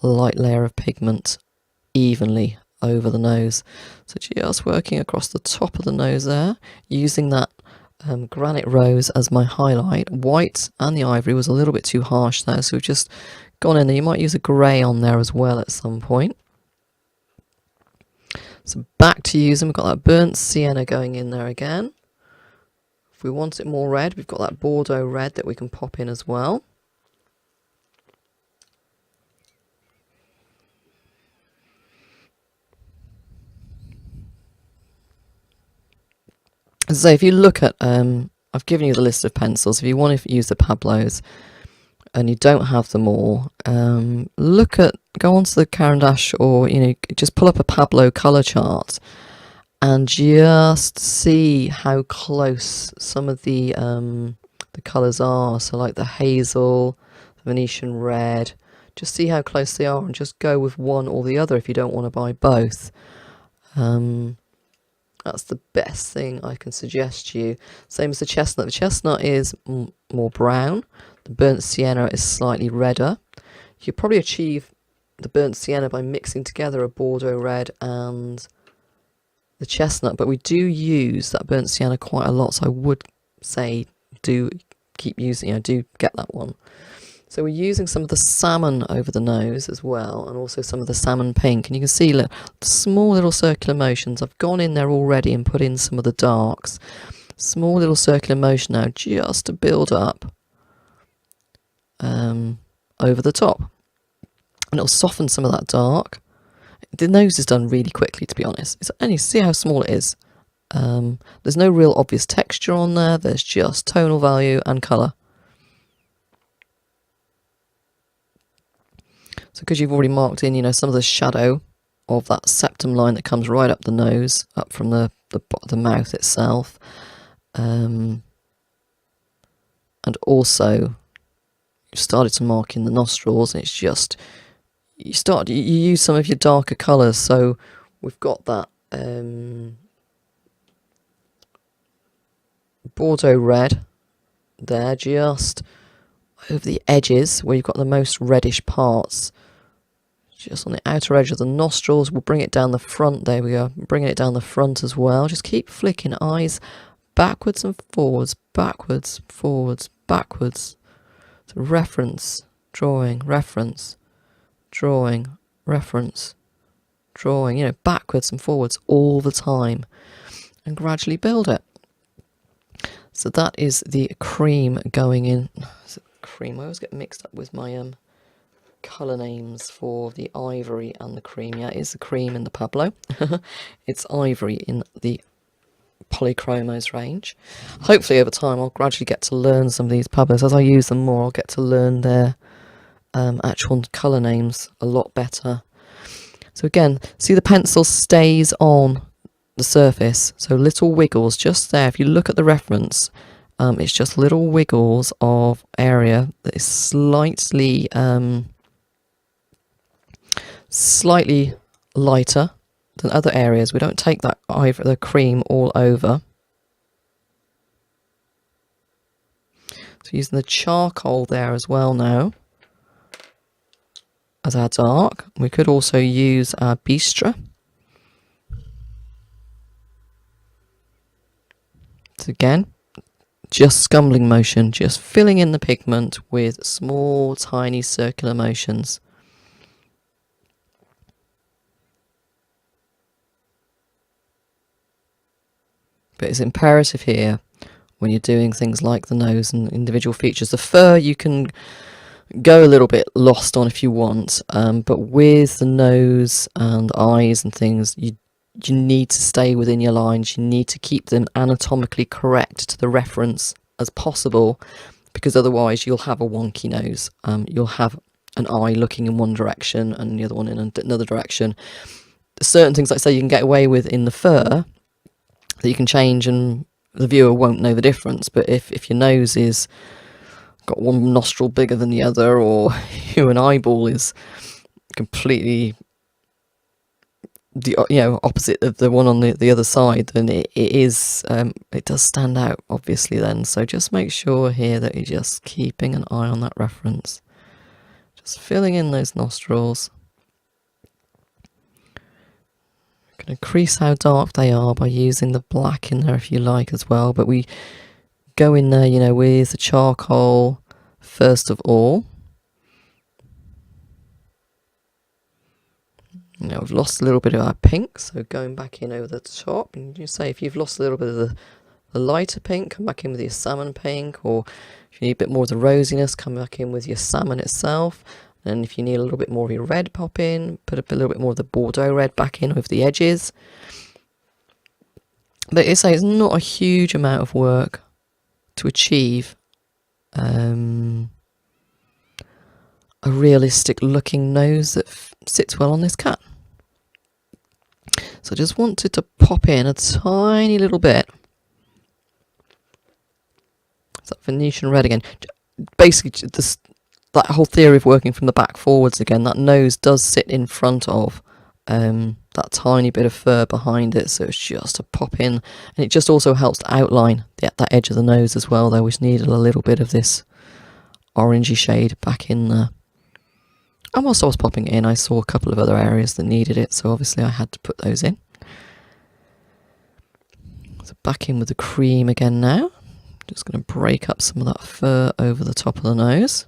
light layer of pigment evenly over the nose. So just working across the top of the nose there, using that granite rose as my highlight. White and the ivory was a little bit too harsh there, so we've just gone in there. You might use a grey on there as well at some point. So back to using, we've got that burnt sienna going in there again. If we want it more red, we've got that Bordeaux red that we can pop in as well. So if you look at, I've given you the list of pencils. If you want to use the Pablos and you don't have them all, go onto the Caran D'Ache, or just pull up a Pablo colour chart and just see how close some of the colours are. So like the hazel, Venetian red, just see how close they are and just go with one or the other if you don't want to buy both. That's the best thing I can suggest to you. Same as the chestnut. The chestnut is more brown. The burnt sienna is slightly redder. You could probably achieve the burnt sienna by mixing together a Bordeaux red and the chestnut, but we do use that burnt sienna quite a lot, so I would say do keep using, do get that one. So we're using some of the salmon over the nose as well, and also some of the salmon pink, and you can see look, small little circular motions. I've gone in there already and put in some of the darks. Small little circular motion now just to build up over the top, and it'll soften some of that dark. The nose is done really quickly, to be honest. And you see how small it is. There's no real obvious texture on there. There's just tonal value and colour. So because you've already marked in, some of the shadow of that septum line that comes right up the nose, up from the mouth itself. And also, you've started to mark in the nostrils, and it's just... You use some of your darker colours, so we've got that Bordeaux red there, just over the edges where you've got the most reddish parts, just on the outer edge of the nostrils. We'll bring it down the front. There we go, bringing it down the front as well. Just keep flicking eyes backwards and forwards, backwards, forwards, backwards. So reference, drawing, reference, drawing, reference, drawing, backwards and forwards all the time, and gradually build it. So that is the cream going in. Is it cream? I always get mixed up with my colour names for the ivory and the cream. Yeah, it is the cream in the Pablo. It's ivory in the Polychromos range. Hopefully over time I'll gradually get to learn some of these Pablos. As I use them more, I'll get to learn their actual colour names a lot better. So again, see the pencil stays on the surface, so little wiggles just there. If you look at the reference, it's just little wiggles of area that is slightly lighter than other areas. We don't take that the cream all over. So using the charcoal there as well now as our dark. We could also use our bistre. So again, just scumbling motion, just filling in the pigment with small, tiny circular motions. But it's imperative here, when you're doing things like the nose and individual features. The fur you can go a little bit lost on if you want, but with the nose and eyes and things, you need to stay within your lines. You need to keep them anatomically correct to the reference as possible, because otherwise you'll have a wonky nose. You'll have an eye looking in one direction and the other one in another direction. Certain things, like say, you can get away with in the fur that you can change and the viewer won't know the difference. But if your nose is got one nostril bigger than the other, or an eyeball is completely the opposite of the one on the other side, then it does stand out, obviously. Then, so just make sure here that you're just keeping an eye on that reference, just filling in those nostrils. Going to crease how dark they are by using the black in there if you like as well, but we go in there, with the charcoal first of all. Now we've lost a little bit of our pink, so going back in over the top, and you say if you've lost a little bit of the lighter pink, come back in with your salmon pink, or if you need a bit more of the rosiness, come back in with your salmon itself. And if you need a little bit more of your red, pop in, put a little bit more of the Bordeaux red back in over the edges. But it's not a huge amount of work to achieve a realistic looking nose that sits well on this cat. So I just wanted to pop in a tiny little bit. It's that Venetian red again. Basically, that whole theory of working from the back forwards again, that nose does sit in front of that tiny bit of fur behind it, so it's just to pop in, and it just also helps to outline that edge of the nose as well, though, which needed a little bit of this orangey shade back in there. And whilst I was popping it in, I saw a couple of other areas that needed it, so obviously I had to put those in. So back in with the cream again now. Just going to break up some of that fur over the top of the nose.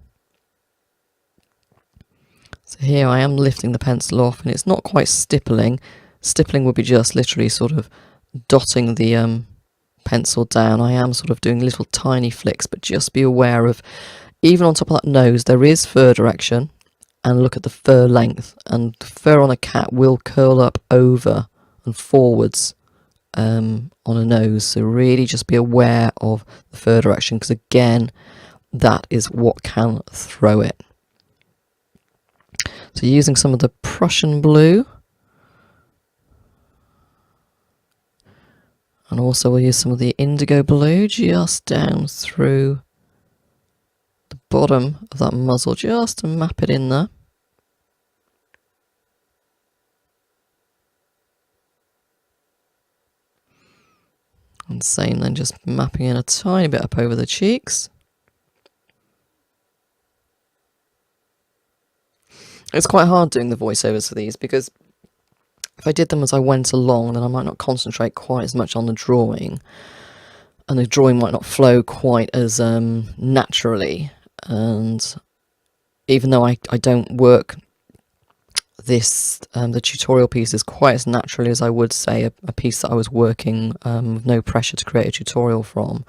So here I am lifting the pencil off, and it's not quite stippling. Stippling would be just literally sort of dotting the pencil down. I am sort of doing little tiny flicks, but just be aware of, even on top of that nose, there is fur direction, and look at the fur length. And the fur on a cat will curl up over and forwards on a nose, so really just be aware of the fur direction, because again, that is what can throw it. So using some of the Prussian blue, and also we'll use some of the indigo blue just down through the bottom of that muzzle, just to map it in there. And same then, just mapping in a tiny bit up over the cheeks. It's quite hard doing the voiceovers for these, because if I did them as I went along, then I might not concentrate quite as much on the drawing, and the drawing might not flow quite as naturally. And even though I don't work this the tutorial pieces quite as naturally as I would say a piece that I was working with no pressure to create a tutorial from,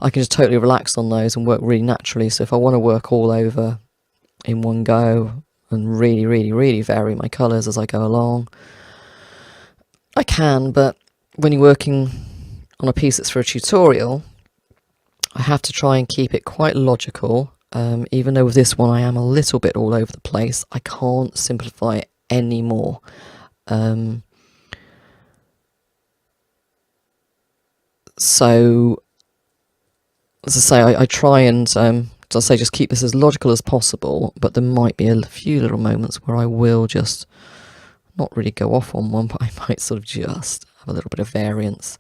I can just totally relax on those and work really naturally. So if I want to work all over in one go and really vary my colours as I go along, I can. But when you're working on a piece that's for a tutorial, I have to try and keep it quite logical. Even though with this one I am a little bit all over the place, I can't simplify it anymore. So, as I say, I try and, as I say, just keep this as logical as possible, but there might be a few little moments where I will just not really go off on one, but I might sort of just have a little bit of variance.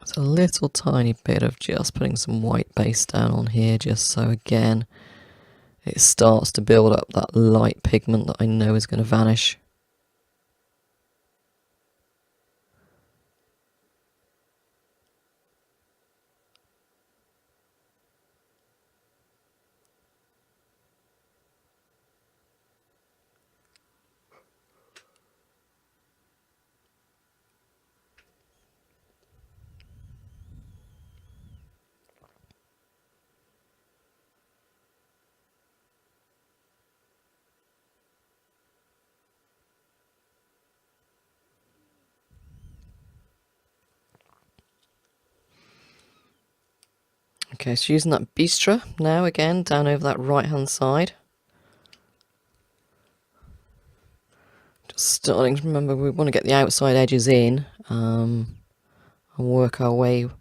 So a little tiny bit of just putting some white base down on here, just so again it starts to build up that light pigment that I know is going to vanish. Okay, so using that bistre now again down over that right hand side. Just starting to remember we want to get the outside edges in and work our way. And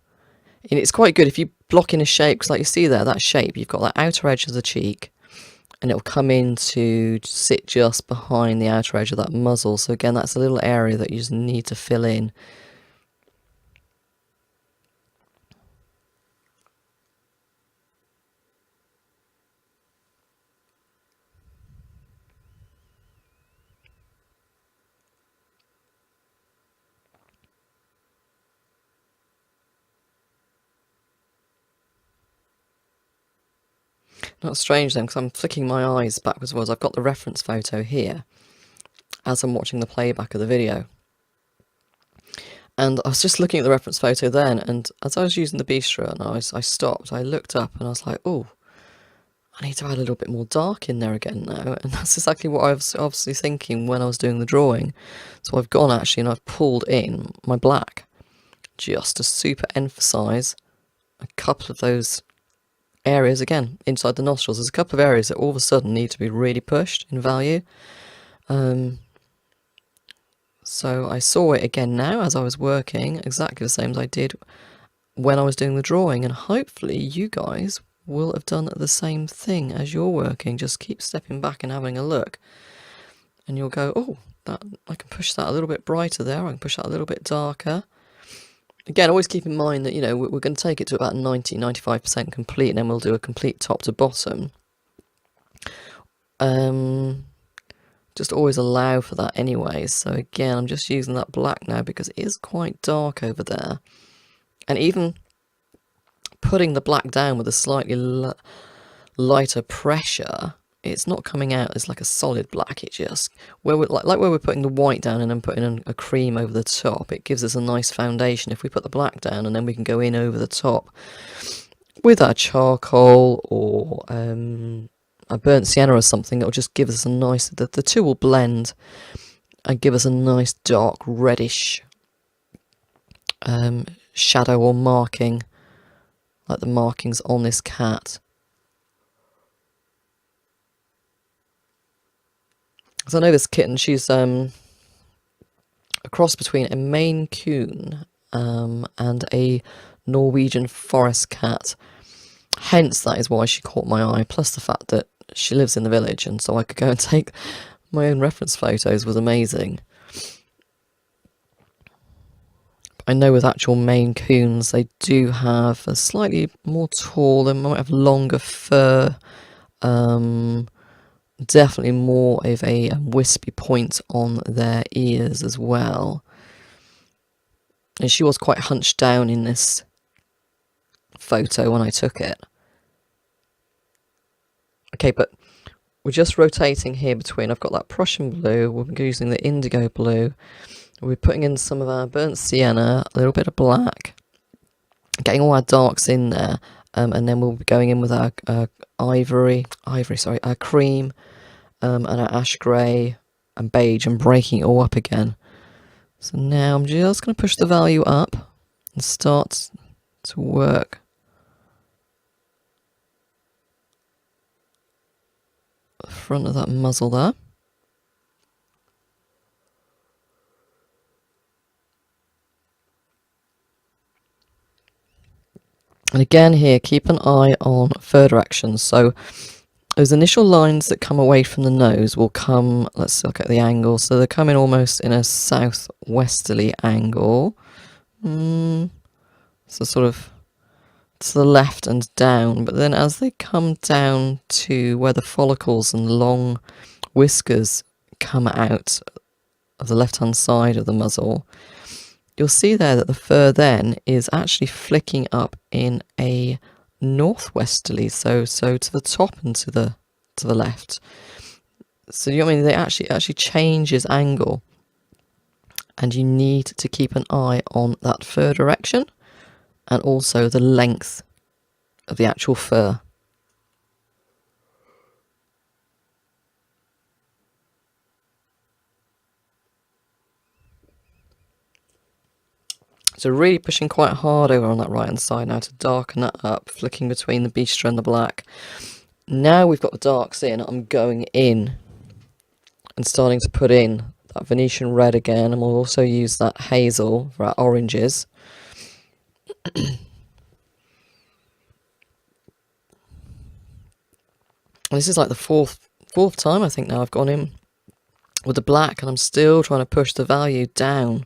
it's quite good if you block in a shape, because like you see there, that shape, you've got that outer edge of the cheek and it'll come in to sit just behind the outer edge of that muzzle. So again, that's a little area that you just need to fill in. Not strange then, because I'm flicking my eyes backwards and forwards. I've got the reference photo here as I'm watching the playback of the video. And I was just looking at the reference photo then, and as I was using the bistre and I stopped, I looked up and I was like, oh, I need to add a little bit more dark in there again now. And that's exactly what I was obviously thinking when I was doing the drawing. So I've gone actually and I've pulled in my black just to super emphasise a couple of those areas again inside the nostrils. There's a couple of areas that all of a sudden need to be really pushed in value. So I saw it again now as I was working, exactly the same as I did when I was doing the drawing, and hopefully you guys will have done the same thing as you're working. Just keep stepping back and having a look, and you'll go, oh, that I can push that a little bit brighter there, I can push that a little bit darker. Again, always keep in mind that, you know, we're going to take it to about 90-95% complete, and then we'll do a complete top to bottom. Just always allow for that anyway. So again, I'm just using that black now because it is quite dark over there. And even putting the black down with a slightly lighter pressure, it's not coming out as like a solid black. It just, where we're, like where we're putting the white down and then putting a cream over the top, it gives us a nice foundation. If we put the black down and then we can go in over the top with our charcoal or a burnt sienna or something, it'll just give us a nice, the two will blend and give us a nice dark reddish shadow or marking, like the markings on this cat. So I know this kitten, she's a cross between a Maine Coon and a Norwegian forest cat. Hence, that is why she caught my eye, plus the fact that she lives in the village, and so I could go and take my own reference photos was amazing. I know with actual Maine Coons, they do have a slightly more tall, they might have longer fur, definitely more of a wispy point on their ears as well. And she was quite hunched down in this photo when I took it. Okay, but we're just rotating here between, I've got that Prussian blue, we're using the indigo blue, we're putting in some of our burnt sienna, a little bit of black, getting all our darks in there, and then we'll be going in with our our cream, and our ash grey and beige, and breaking it all up again. So now I'm just going to push the value up and start to work the front of that muzzle there. And again here, keep an eye on fur directions. So those initial lines that come away from the nose will come, let's look at the angle, so they're coming almost in a southwesterly angle. So sort of to the left and down, but then as they come down to where the follicles and long whiskers come out of the left hand side of the muzzle, you'll see there that the fur then is actually flicking up in a northwesterly, so to the top and to the left. So you know what I mean, they actually changes angle, and you need to keep an eye on that fur direction and also the length of the actual fur. So So really pushing quite hard over on that right hand side now to darken that up, flicking between the bistre and the black. Now we've got the darks in, I'm going in and starting to put in that Venetian red again, and we'll also use that hazel for our oranges. This is like the fourth time I think now I've gone in with the black, and I'm still trying to push the value down.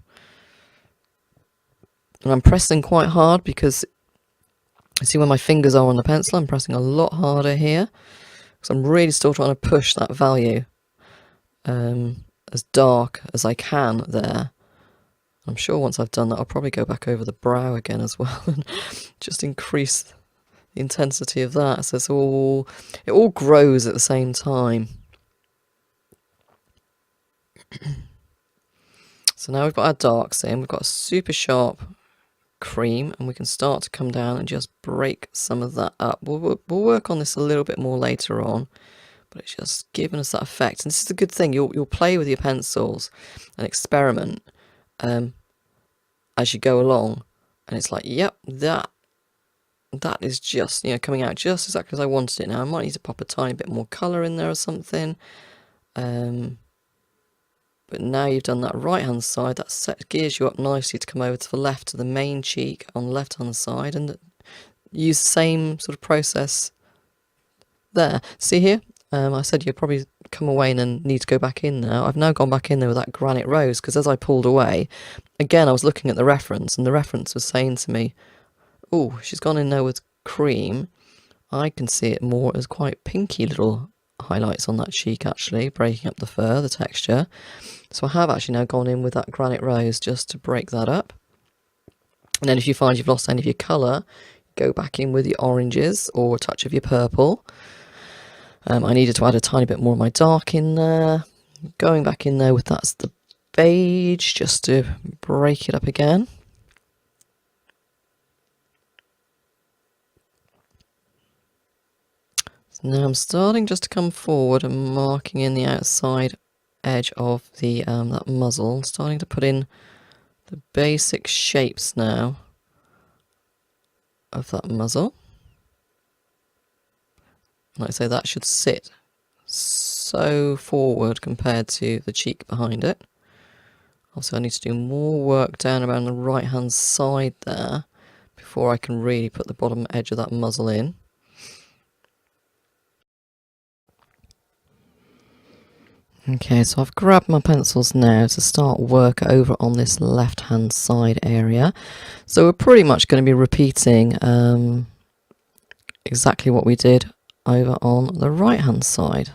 And I'm pressing quite hard because you see where my fingers are on the pencil, I'm pressing a lot harder here because I'm really still trying to push that value as dark as I can there. I'm sure once I've done that I'll probably go back over the brow again as well and just increase the intensity of that, so it all grows at the same time. So now we've got our darks in, we've got a super sharp cream, and we can start to come down and just break some of that up. We'll work on this a little bit more later on, but it's just giving us that effect. And this is a good thing, you'll play with your pencils and experiment as you go along, and it's like, yep, that is just, you know, coming out just exactly as I wanted it. Now I might need to pop a tiny bit more colour in there or something, but now you've done that right hand side, that gears you up nicely to come over to the left, to the main cheek on the left hand side, and use the same sort of process there. See here, I said you'd probably come away and then need to go back in now. I've now gone back in there with that granite rose, because as I pulled away, again I was looking at the reference, and the reference was saying to me, oh, she's gone in there with cream. I can see it more as quite pinky little highlights on that cheek, actually, breaking up the fur, the texture. So I have actually now gone in with that granite rose just to break that up. And then if you find you've lost any of your colour, go back in with your oranges or a touch of your purple. I needed to add a tiny bit more of my dark in there. Going back in there with that's the beige, just to break it up again. Now I'm starting just to come forward and marking in the outside edge of the that muzzle, starting to put in the basic shapes now of that muzzle. Like I say, that should sit so forward compared to the cheek behind it. Also, I need to do more work down around the right hand side there before I can really put the bottom edge of that muzzle in. Okay, so I've grabbed my pencils now to start work over on this left hand side area. So we're pretty much going to be repeating exactly what we did over on the right hand side.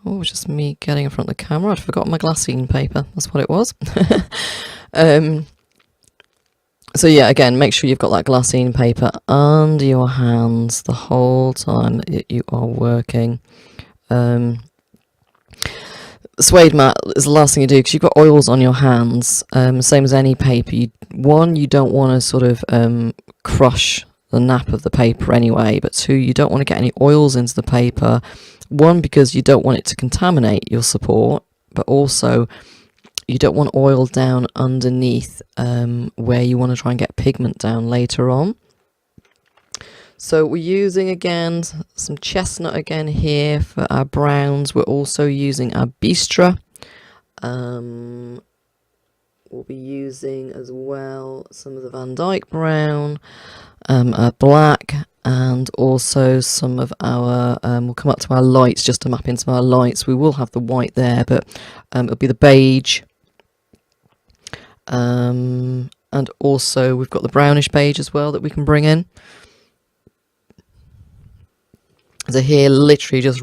Oh, just me getting in front of the camera. I'd forgotten my glassine paper, that's what it was. So yeah, again, make sure you've got that glassine paper under your hands the whole time that you are working. Suede mat is the last thing you do because you've got oils on your hands, same as any paper. You don't want to sort of crush the nap of the paper anyway, but two, you don't want to get any oils into the paper. One, because you don't want it to contaminate your support, but also you don't want oil down underneath where you want to try and get pigment down later on. So we're using again some chestnut again here for our browns. We're also using our bistre. We'll be using as well some of the Van Dyke brown, our black, and also some of our, we'll come up to our lights just to map into our lights. We will have the white there, but it'll be the beige. And also we've got the brownish beige as well that we can bring in. So here, literally just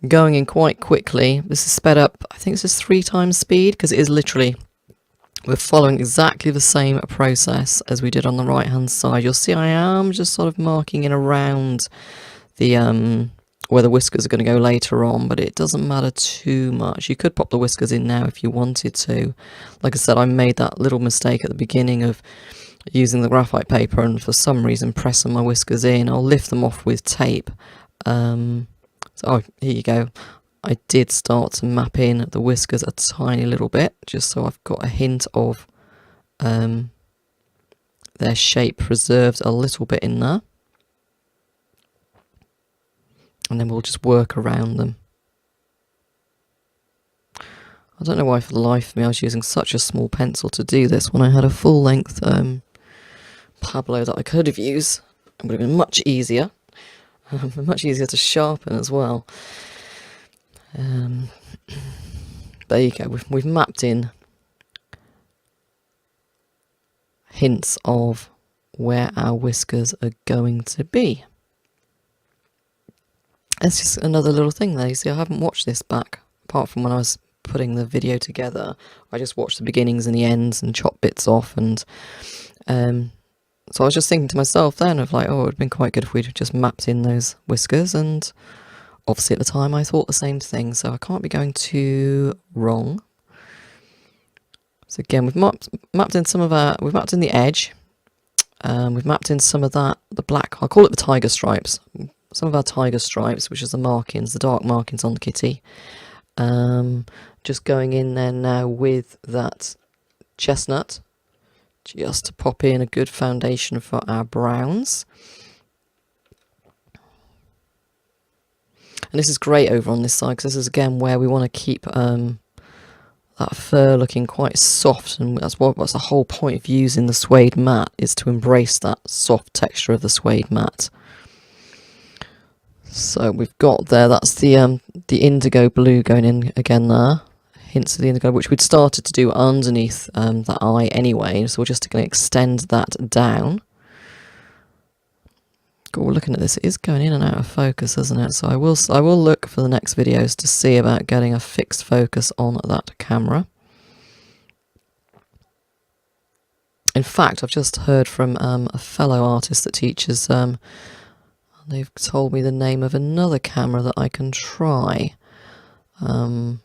going in quite quickly. This is sped up, I think this is 3 times speed, because it is literally, we're following exactly the same process as we did on the right hand side. You'll see I am just sort of marking in around the where the whiskers are going to go later on, but it doesn't matter too much. You could pop the whiskers in now if you wanted to. Like I said, I made that little mistake at the beginning of using the graphite paper and for some reason pressing my whiskers in. I'll lift them off with tape. So here you go. I did start to map in the whiskers a tiny little bit, just so I've got a hint of their shape preserved a little bit in there. And then we'll just work around them. I don't know why for the life of me I was using such a small pencil to do this when I had a full length Pablo that I could have used. It would have been much easier. Much easier to sharpen as well. There you go, we've mapped in hints of where our whiskers are going to be. It's just another little thing there. You see, I haven't watched this back, apart from when I was putting the video together. I just watched the beginnings and the ends and chopped bits off, and so I was just thinking to myself then of like, oh, it would have been quite good if we'd just mapped in those whiskers, and obviously at the time I thought the same thing, so I can't be going too wrong. So again, we've mapped in some of our, we've mapped in the edge, we've mapped in some of that, the black, I'll call it the tiger stripes, some of our tiger stripes, which is the markings, the dark markings on the kitty. Just going in there now with that chestnut, just to pop in a good foundation for our browns. And this is great over on this side, because this is again where we want to keep that fur looking quite soft, and that's what's the whole point of using the suede mat, is to embrace that soft texture of the suede mat. So we've got there, that's the indigo blue going in again there, hints of the indigo, which we'd started to do underneath that eye anyway, so we're just going to extend that down. God, we're looking at this, it is going in and out of focus, isn't it? So I will look for the next videos to see about getting a fixed focus on that camera. In fact, I've just heard from a fellow artist that teaches, they've told me the name of another camera that I can try. Because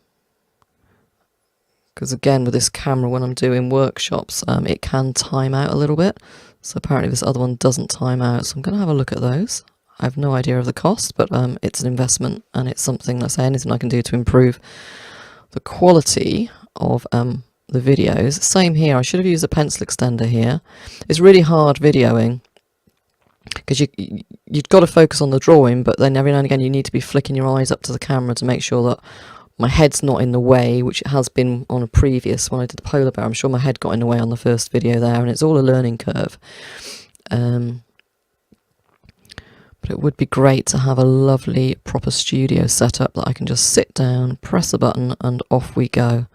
again, with this camera, when I'm doing workshops, it can time out a little bit. So apparently this other one doesn't time out, so I'm going to have a look at those. I have no idea of the cost, but it's an investment, and it's something, let's say, anything I can do to improve the quality of the videos. Same here, I should have used a pencil extender here. It's really hard videoing, because you've got to focus on the drawing, but then every now and again you need to be flicking your eyes up to the camera to make sure that my head's not in the way, which it has been on a previous, when I did the polar bear. I'm sure my head got in the way on the first video there, and it's all a learning curve. But it would be great to have a lovely proper studio set up that I can just sit down, press a button, and off we go.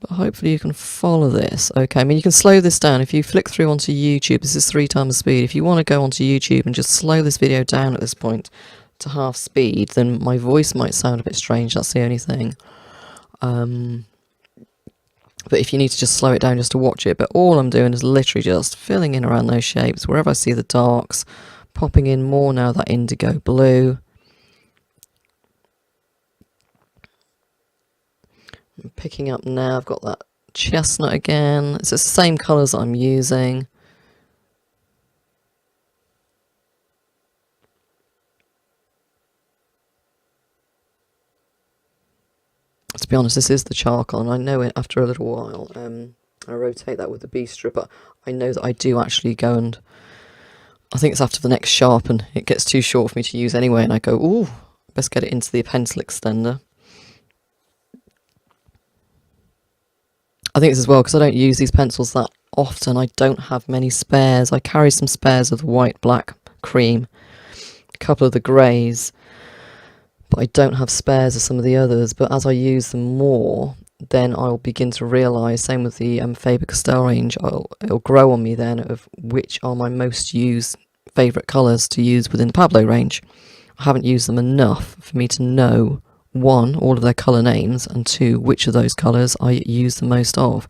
But hopefully you can follow this. Okay, I mean, you can slow this down. If you flick through onto YouTube, this is 3 times speed. If you want to go onto YouTube and just slow this video down at this point to half speed, then my voice might sound a bit strange. That's the only thing. But if you need to just slow it down just to watch it. But all I'm doing is literally just filling in around those shapes. Wherever I see the darks, popping in more now that indigo blue. Picking up now, I've got that chestnut again. It's the same colours that I'm using. To be honest, this is the charcoal, and I know it after a little while. I rotate that with the bistro, but I know that I do actually go and, I think it's after the next sharpen, it gets too short for me to use anyway, and I go, ooh, best get it into the pencil extender. I think it's as well because I don't use these pencils that often. I don't have many spares. I carry some spares of the white, black, cream, a couple of the greys, but I don't have spares of some of the others. But as I use them more, then I'll begin to realise, same with the Faber-Castell range, it'll grow on me then of which are my most used favourite colours to use within the Pablo range. I haven't used them enough for me to know, 1, all of their colour names, and 2, which of those colours I use the most of.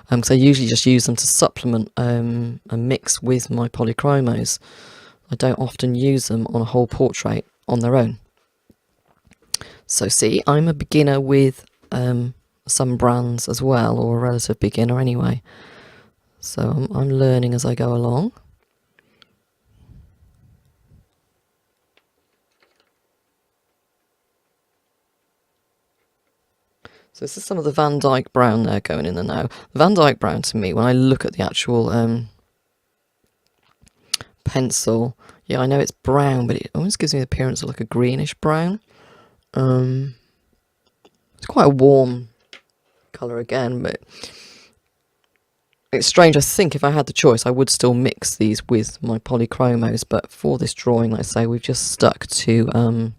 Because I usually just use them to supplement and mix with my polychromos. I don't often use them on a whole portrait on their own. So see, I'm a beginner with some brands as well, or a relative beginner anyway. So I'm learning as I go along. So this is some of the Van Dyke brown there going in there now. The Van Dyke brown, to me, when I look at the actual pencil, yeah, I know it's brown, but it almost gives me the appearance of like a greenish brown. It's quite a warm colour again, but it's strange. I think if I had the choice, I would still mix these with my polychromos, but for this drawing, like I say, we've just stuck to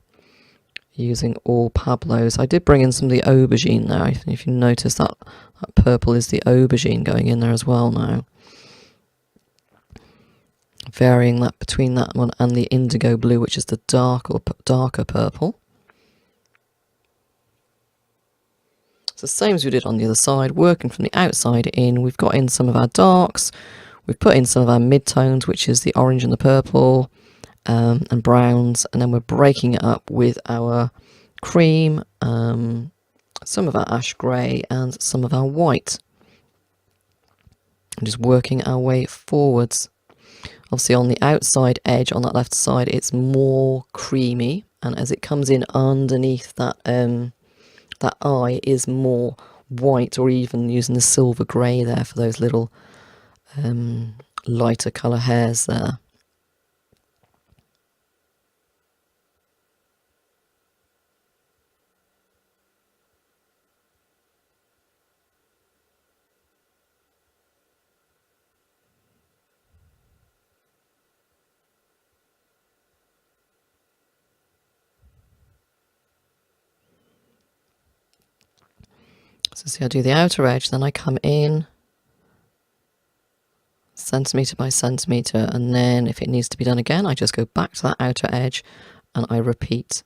using all Pablos. I did bring in some of the aubergine there. If you notice that purple is the aubergine going in there as well now. Varying that between that one and the indigo blue, which is the darker purple. The same as we did on the other side, working from the outside in. We've got in some of our darks, we've put in some of our mid-tones, which is the orange and the purple, and browns, and then we're breaking it up with our cream, some of our ash grey, and some of our white. And just working our way forwards. Obviously on the outside edge, on that left side, it's more creamy, and as it comes in underneath that that eye is more white, or even using the silver grey there for those little lighter colour hairs there. So see, I do the outer edge, then I come in centimetre by centimetre, and then if it needs to be done again, I just go back to that outer edge and I repeat.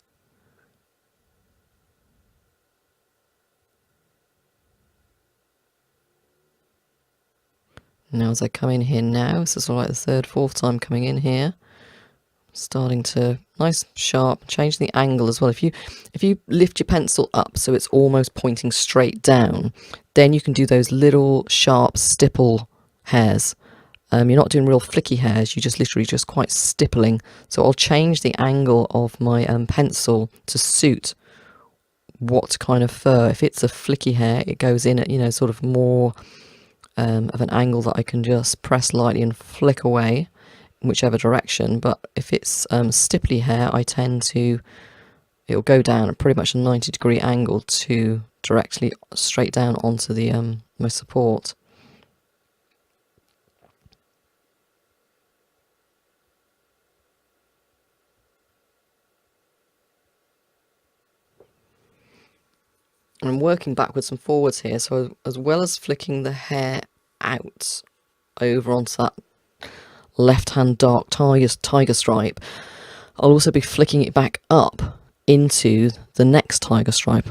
Now as I come in here now, this is like the third, fourth time coming in here, starting to nice sharp, change the angle as well. If you lift your pencil up so it's almost pointing straight down, then you can do those little sharp stipple hairs. You're not doing real flicky hairs, you just literally just quite stippling. So I'll change the angle of my pencil to suit what kind of fur. If it's a flicky hair, it goes in at, you know, sort of more of an angle that I can just press lightly and flick away in whichever direction. But if it's stipply hair, I tend to, it'll go down at pretty much a 90-degree angle to directly straight down onto the my support. I'm working backwards and forwards here, so as well as flicking the hair out over onto that left-hand dark tiger stripe, I'll also be flicking it back up into the next tiger stripe.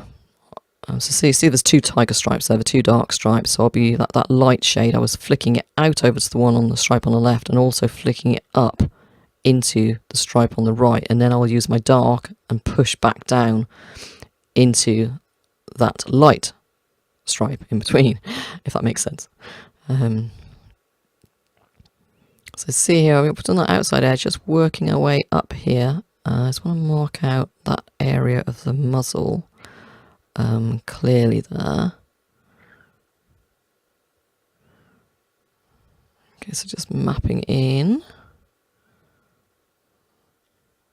So see there's two tiger stripes there, the two dark stripes, so I'll be that light shade, I was flicking it out over to the one on the stripe on the left and also flicking it up into the stripe on the right, and then I'll use my dark and push back down into that light stripe in between, if that makes sense. So see here, we've done that outside edge, just working our way up here. I just want to mark out that area of the muzzle clearly there. Okay, so just mapping in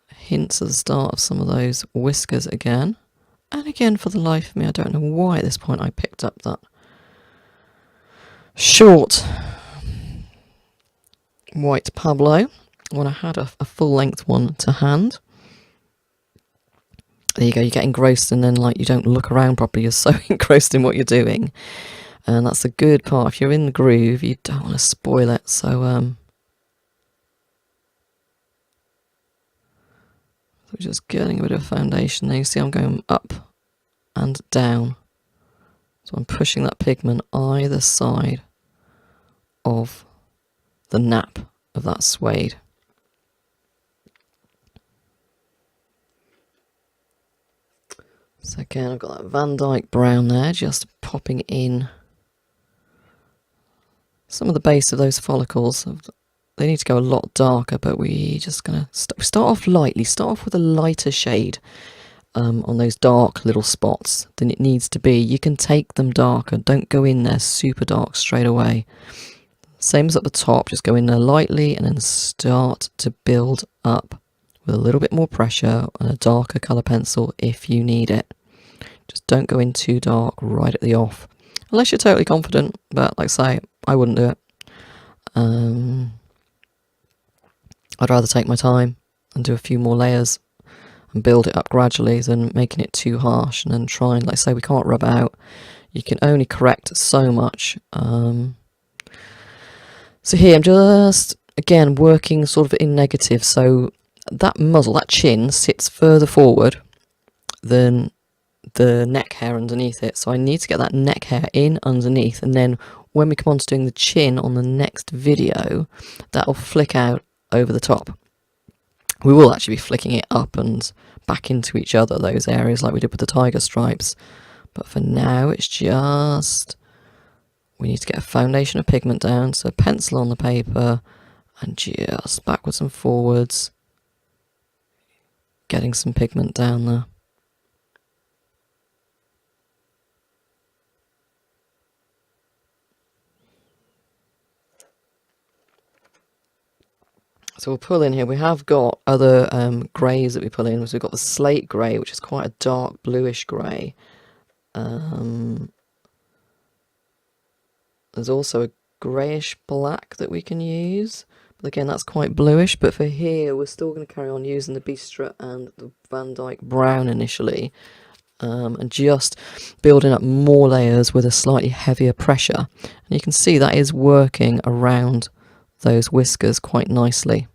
hints at the start of some of those whiskers again. And again, for the life of me, I don't know why at this point I picked up that short white Pablo when I had a full-length one to hand. There you go, you get engrossed and then like you don't look around properly, you're so engrossed in what you're doing. And that's the good part, if you're in the groove, you don't want to spoil it. So we're just getting a bit of foundation there. You see I'm going up and down. So I'm pushing that pigment either side of the nap of that suede. So again, I've got that Van Dyke brown there, just popping in some of the base of those follicles. They need to go a lot darker, but we're just going to start off lightly, start off with a lighter shade. on those dark little spots than it needs to be. You can take them darker. Don't go in there super dark straight away. Same as at the top, just go in there lightly and then start to build up with a little bit more pressure and a darker colour pencil if you need it. Just don't go in too dark right at the off, unless you're totally confident, but like I say, I wouldn't do it. I'd rather take my time and do a few more layers and build it up gradually than making it too harsh and then trying, like I say, we can't rub out. You can only correct so much. So here I'm just, again, working sort of in negative. So that muzzle, that chin, sits further forward than the neck hair underneath it. So I need to get that neck hair in underneath. And then when we come on to doing the chin on the next video, that'll flick out over the top. We will actually be flicking it up and back into each other, those areas, like we did with the tiger stripes. But for now, it's just... we need to get a foundation of pigment down, so pencil on the paper and just backwards and forwards, getting some pigment down there. So we'll pull in here. We have got other greys that we pull in. So we've got the slate grey, which is quite a dark bluish grey. There's also a greyish black that we can use, but again that's quite bluish. But for here we're still going to carry on using the Bistre and the Van Dyke brown initially, and just building up more layers with a slightly heavier pressure. And you can see that is working around those whiskers quite nicely.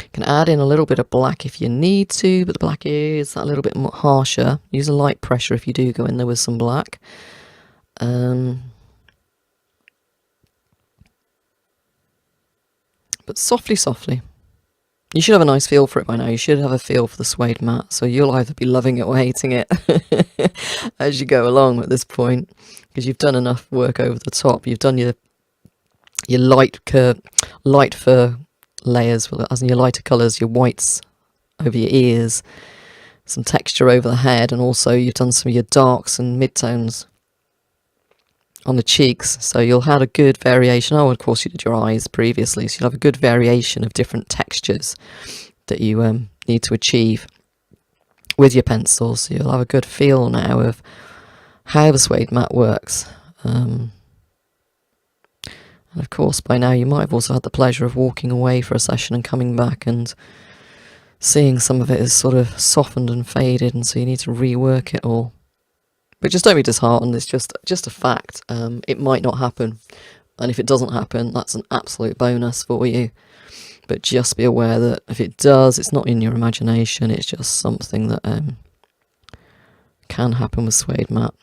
You can add in a little bit of black if you need to, but the black is a little bit more harsher. Use a light pressure if you do go in there with some black. But softly, softly. You should have a nice feel for it by now. You should have a feel for the suede mat, so you'll either be loving it or hating it as you go along at this point, because you've done enough work over the top. You've done your light fur layers, as in your lighter colours, your whites over your ears, some texture over the head, and also you've done some of your darks and midtones on the cheeks, so you'll have a good variation. Oh, of course you did your eyes previously, so you'll have a good variation of different textures that you need to achieve with your pencils. So you'll have a good feel now of how the suede mat works. And of course by now you might have also had the pleasure of walking away for a session and coming back and seeing some of it is sort of softened and faded, and so you need to rework it all. But just don't be disheartened, it's just a fact. It might not happen, and if it doesn't happen, that's an absolute bonus for you. But just be aware that if it does, it's not in your imagination, it's just something that can happen with suede mat.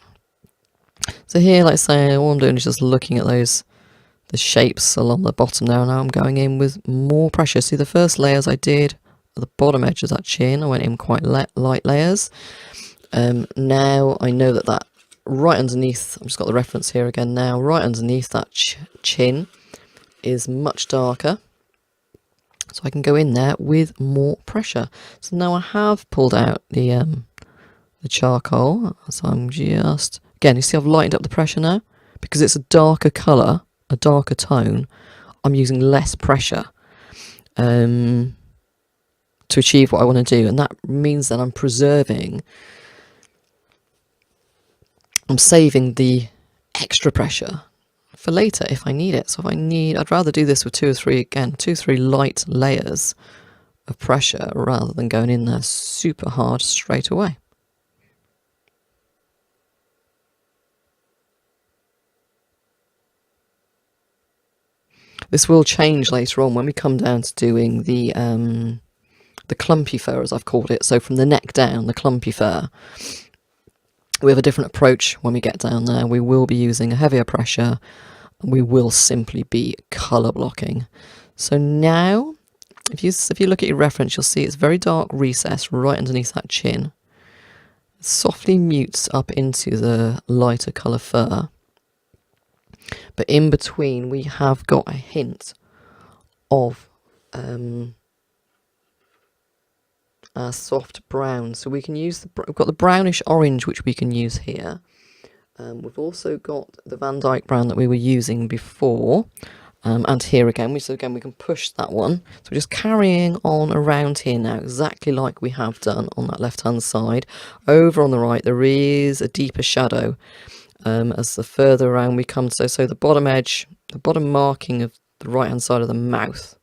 So here, like I say, all I'm doing is just looking at the shapes along the bottom there. Now I'm going in with more pressure. See, the first layers I did at the bottom edge of that chin, I went in quite light layers. Now I know that right underneath, I've just got the reference here again now, right underneath that chin is much darker. So I can go in there with more pressure. So now I have pulled out the charcoal. So I'm just, again, you see I've lightened up the pressure now. Because it's a darker colour, a darker tone, I'm using less pressure to achieve what I want to do. And that means that I'm saving the extra pressure for later if I need it. So if I'd rather do this with two or three light layers of pressure rather than going in there super hard straight away. This will change later on when we come down to doing the clumpy fur, as I've called it. So from the neck down, the clumpy fur. We have a different approach when we get down there. We will be using a heavier pressure, and we will simply be colour blocking. So now, if you look at your reference, you'll see it's very dark recess right underneath that chin. It softly mutes up into the lighter colour fur. But in between, we have got a hint of our soft brown. So we can use we've got the brownish orange, which we can use here. We've also got the Van Dyke brown that we were using before, and here again. So again, we can push that one. So we're just carrying on around here now, exactly like we have done on that left-hand side. Over on the right, there is a deeper shadow. As the further around we come, so the bottom edge, the bottom marking of the right-hand side of the mouth,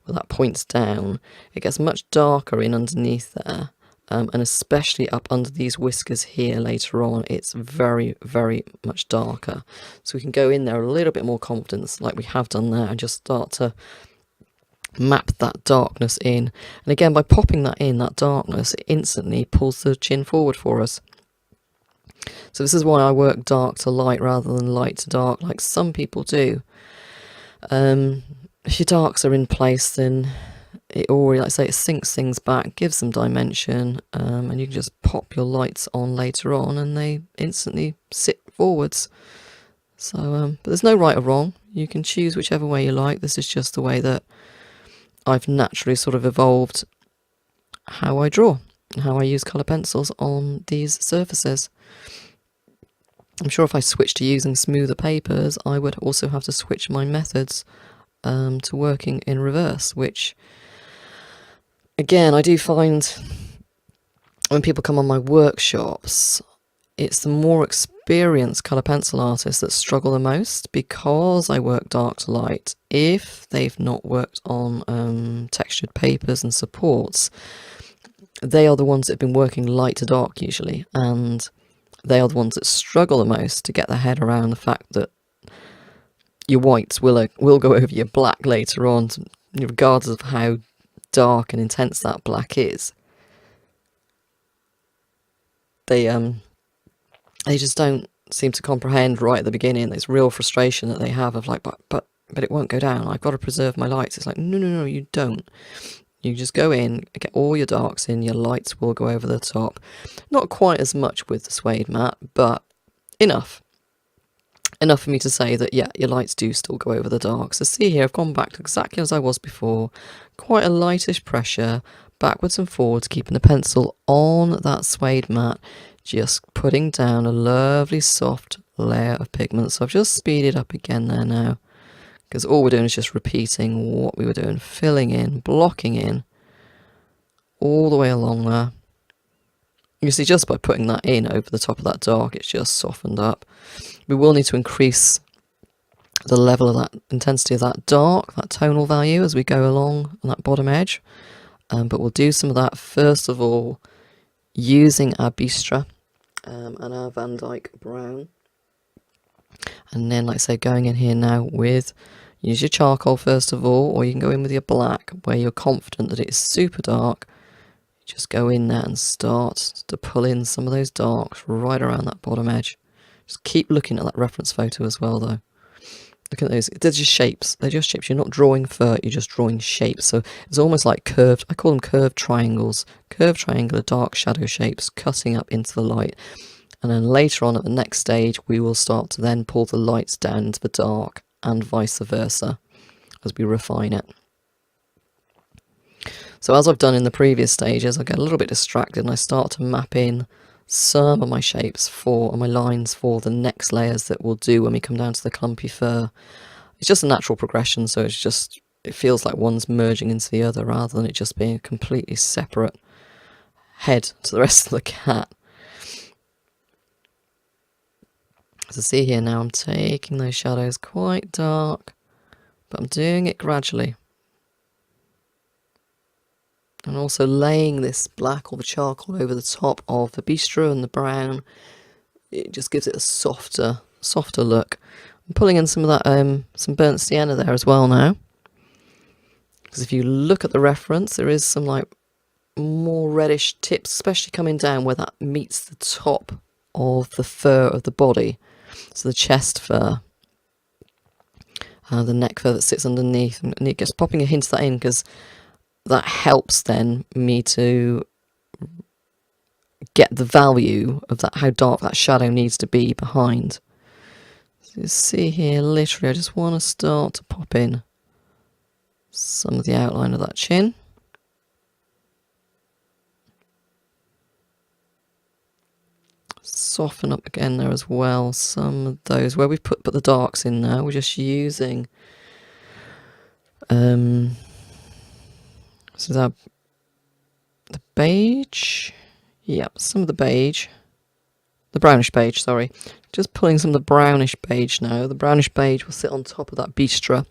where that points down, it gets much darker in underneath there. And especially up under these whiskers here later on, it's very, very much darker. So we can go in there a little bit more confidence, like we have done there, and just start to map that darkness in. And again, by popping that in, that darkness, it instantly pulls the chin forward for us. So this is why I work dark to light rather than light to dark, like some people do. If your darks are in place, then it already, like I say, it sinks things back, gives them dimension, and you can just pop your lights on later on and they instantly sit forwards. So, but there's no right or wrong. You can choose whichever way you like. This is just the way that I've naturally sort of evolved how I draw, how I use colour pencils on these surfaces. I'm sure if I switched to using smoother papers, I would also have to switch my methods to working in reverse, which, again, I do find when people come on my workshops, it's the more experienced colour pencil artists that struggle the most, because I work dark to light. If they've not worked on textured papers and supports, they are the ones that have been working light to dark usually, and they are the ones that struggle the most to get their head around the fact that your whites will go over your black later on, regardless of how dark and intense that black is. They just don't seem to comprehend right at the beginning. There's real frustration that they have of like, but it won't go down. I've got to preserve my lights. It's like, no, you don't. You just go in, get all your darks in, your lights will go over the top. Not quite as much with the suede mat, but enough. Enough for me to say that, yeah, your lights do still go over the dark. So see here, I've gone back to exactly as I was before. Quite a lightish pressure, backwards and forwards, keeping the pencil on that suede mat, just putting down a lovely soft layer of pigment. So I've just speeded up again there now, because all we're doing is just repeating what we were doing, filling in, blocking in, all the way along there. You see, just by putting that in over the top of that dark, it's just softened up. We will need to increase the level of that intensity of that dark, that tonal value, as we go along on that bottom edge. But we'll do some of that first of all using our Bistre and our Van Dyke brown. And then, like I say, going in here now with, use your charcoal first of all, or you can go in with your black where you're confident that it's super dark. Just go in there and start to pull in some of those darks right around that bottom edge. Just keep looking at that reference photo as well, though. Look at those. They're just shapes. They're just shapes. You're not drawing fur, you're just drawing shapes. So it's almost like curved, I call them curved triangles. Curved triangular dark shadow shapes cutting up into the light. And then later on at the next stage, we will start to then pull the lights down into the dark and vice versa as we refine it. So as I've done in the previous stages, I get a little bit distracted and I start to map in some of my shapes and my lines for the next layers that we'll do when we come down to the clumpy fur. It's just a natural progression, so it feels like one's merging into the other rather than it just being a completely separate head to the rest of the cat. So see here now, I'm taking those shadows quite dark, but I'm doing it gradually. And also laying this black or the charcoal over the top of the Bistre and the brown. It just gives it a softer look. I'm pulling in some of that, some burnt sienna there as well now. Because if you look at the reference, there is some like more reddish tips, especially coming down where that meets the top of the fur of the body. So the chest fur, the neck fur that sits underneath, and it gets popping a hint of that in because that helps then me to get the value of that, how dark that shadow needs to be behind. So you see here, literally, I just want to start to pop in some of the outline of that chin. soften up again there as well. Some of those where we've put the darks in there, we're just using this is the beige. Yep, some of the beige. The brownish beige, sorry. Just pulling some of the brownish beige now. The brownish beige will sit on top of that bistre.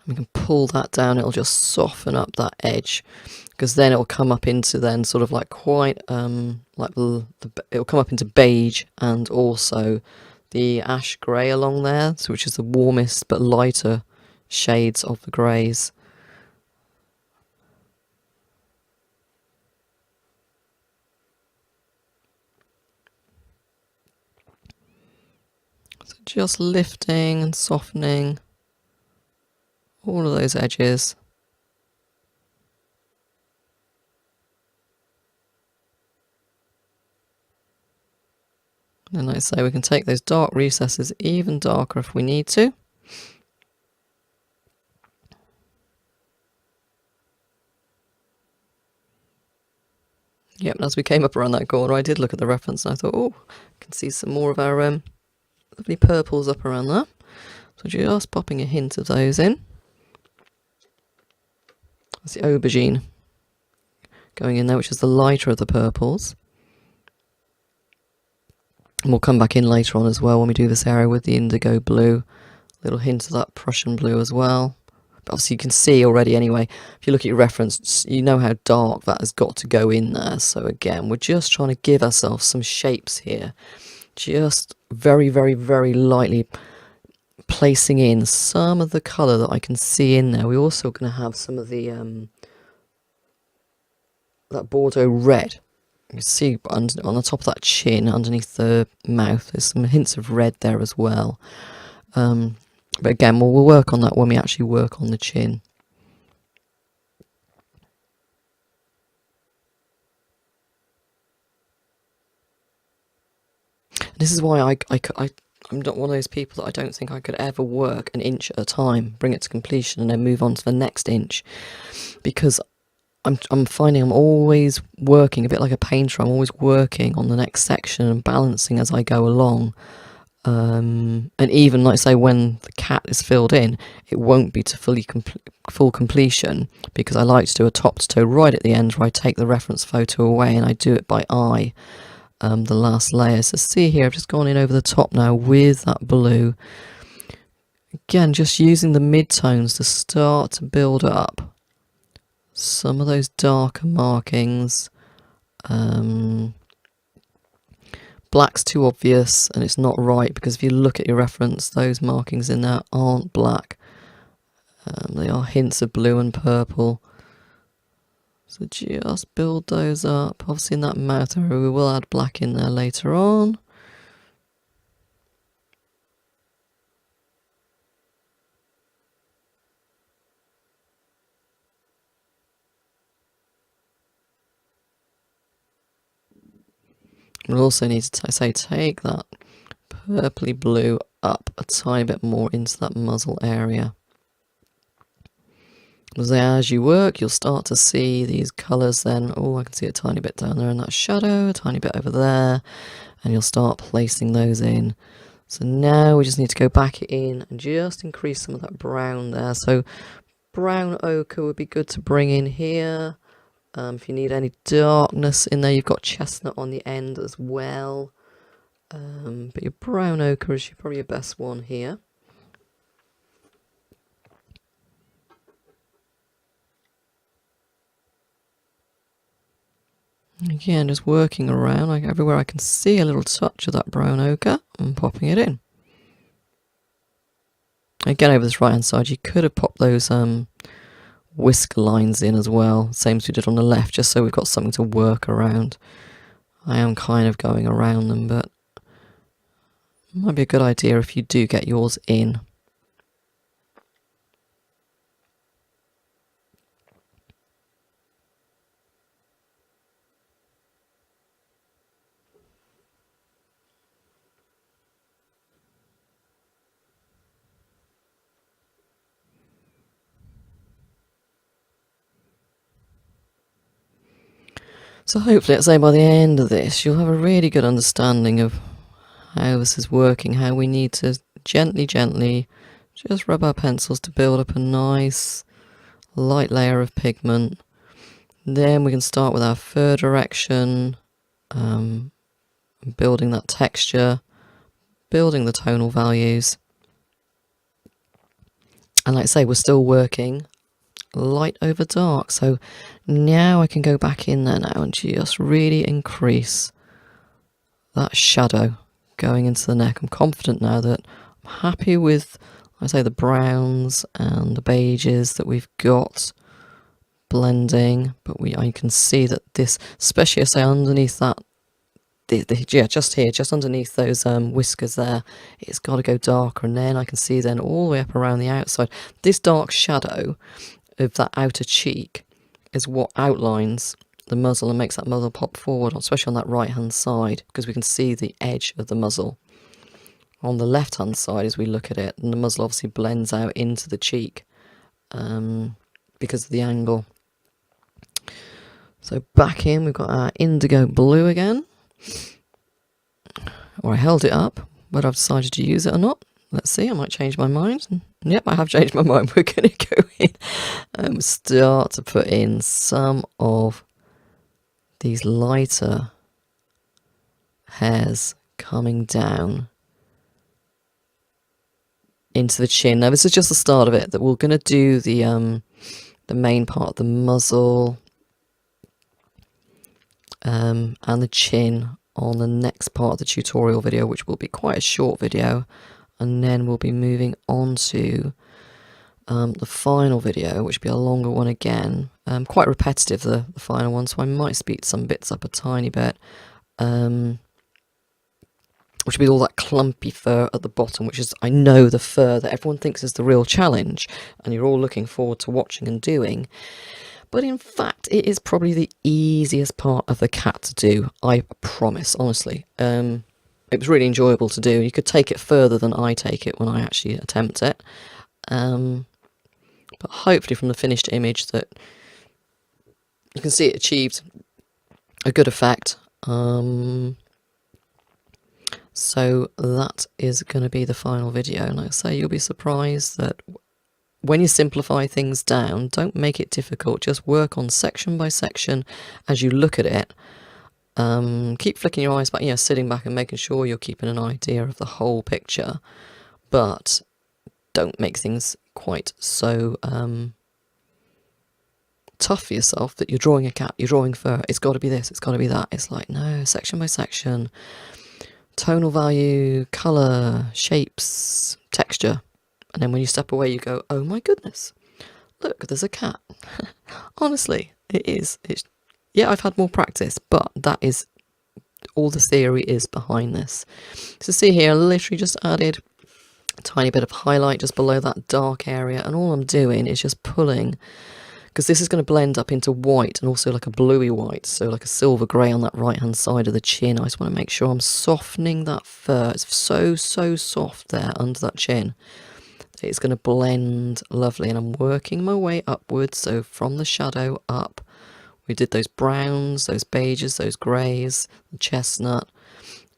We can pull that down, it'll just soften up that edge, because then it'll come up into then sort of like quite like it'll come up into beige and also the ash grey along there, so which is the warmest but lighter shades of the greys. So just lifting and softening all of those edges. And like I say, we can take those dark recesses even darker if we need to. Yep, and as we came up around that corner, I did look at the reference and I thought, oh, I can see some more of our lovely purples up around there. So just popping a hint of those in. That's the aubergine going in there, which is the lighter of the purples. And we'll come back in later on as well when we do this area with the indigo blue. A little hint of that Prussian blue as well. But obviously you can see already anyway, if you look at your reference, you know how dark that has got to go in there. So again, we're just trying to give ourselves some shapes here. Just very, very, very lightly placing in some of the colour that I can see in there. We're also going to have some of the that Bordeaux red. You can see on the top of that chin, underneath the mouth, there's some hints of red there as well. But again, we'll work on that when we actually work on the chin. This is why I'm not one of those people that I don't think I could ever work an inch at a time, bring it to completion, and then move on to the next inch, because I'm finding I'm always working a bit like a painter. I'm always working on the next section and balancing as I go along. And even like say when the cat is filled in, it won't be to full completion, because I like to do a top to toe right at the end where I take the reference photo away and I do it by eye. The last layer. So see here, I've just gone in over the top now with that blue. Again, just using the mid-tones to start to build up some of those darker markings. Black's too obvious and it's not right, because if you look at your reference, those markings in there aren't black. They are hints of blue and purple. So just build those up. Obviously in that mouth area we will add black in there later on. We'll also need to take that purpley blue up a tiny bit more into that muzzle area. As you work, you'll start to see these colours then. Oh, I can see a tiny bit down there in that shadow, a tiny bit over there, and you'll start placing those in. So now we just need to go back in and just increase some of that brown there. So brown ochre would be good to bring in here. If you need any darkness in there, you've got chestnut on the end as well. But your brown ochre is probably your best one here. Again, just working around, like everywhere I can see a little touch of that brown ochre and popping it in. Again, over this right hand side, you could have popped those whisk lines in as well, same as we did on the left, just so we've got something to work around. I am kind of going around them, but it might be a good idea if you do get yours in. So hopefully, let's say by the end of this, you'll have a really good understanding of how this is working, how we need to gently just rub our pencils to build up a nice light layer of pigment. Then we can start with our fur direction, building that texture, building the tonal values. And like I say, we're still working light over dark. So now I can go back in there now and just really increase that shadow going into the neck. I'm confident now that I'm happy with, I say, the browns and the beiges that we've got blending, but I can see that this, especially I say underneath that, just here, just underneath those whiskers there, it's got to go darker, and then I can see then all the way up around the outside. This dark shadow of that outer cheek is what outlines the muzzle and makes that muzzle pop forward, especially on that right hand side, because we can see the edge of the muzzle. On the left hand side, as we look at it, and the muzzle obviously blends out into the cheek because of the angle. So back in, we've got our indigo blue again. Or I held it up, whether I've decided to use it or not. Let's see, I might change my mind. Yep, I have changed my mind. We're going to go in and start to put in some of these lighter hairs coming down into the chin. Now, this is just the start of it, that we're going to do the main part of the muzzle and the chin on the next part of the tutorial video, which will be quite a short video, and then we'll be moving on to the final video, which will be a longer one again. Quite repetitive, the final one, so I might speed some bits up a tiny bit, which will be all that clumpy fur at the bottom, which is, I know, the fur that everyone thinks is the real challenge, and you're all looking forward to watching and doing. But in fact, it is probably the easiest part of the cat to do, I promise, honestly. It was really enjoyable to do. You could take it further than I take it when I actually attempt it. But hopefully from the finished image that you can see it achieved a good effect. So that is going to be the final video. And like I say, you'll be surprised that when you simplify things down, don't make it difficult. Just work on section by section as you look at it. Keep flicking your eyes back, sitting back and making sure you're keeping an idea of the whole picture. But don't make things quite so tough for yourself that you're drawing a cat, you're drawing fur, it's got to be this, it's got to be that. It's like, no, section by section, tonal value, colour, shapes, texture. And then when you step away, you go, oh my goodness, look, there's a cat. Honestly, it is. Yeah, I've had more practice, but that is all the theory is behind this. So see here, I literally just added a tiny bit of highlight just below that dark area. And all I'm doing is just pulling, because this is going to blend up into white and also like a bluey white. So like a silver grey on that right-hand side of the chin. I just want to make sure I'm softening that fur. It's so soft there under that chin. It's going to blend lovely, and I'm working my way upwards, so from the shadow up. We did those browns, those beiges, those greys, the chestnut,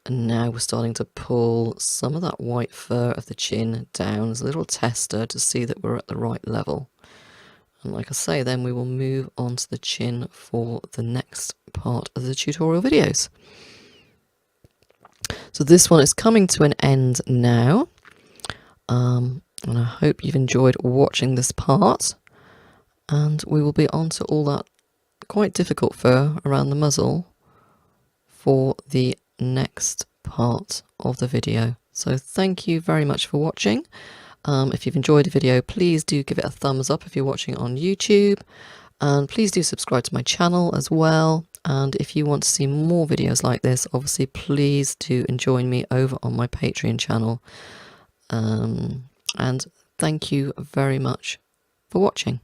and now we're starting to pull some of that white fur of the chin down as a little tester to see that we're at the right level. And like I say, then we will move on to the chin for the next part of the tutorial videos. So this one is coming to an end now. And I hope you've enjoyed watching this part, and we will be on to all that quite difficult fur around the muzzle for the next part of the video. So thank you very much for watching. If you've enjoyed the video, please do give it a thumbs up if you're watching on YouTube, and please do subscribe to my channel as well. And if you want to see more videos like this, obviously please do join me over on my Patreon channel. And thank you very much for watching.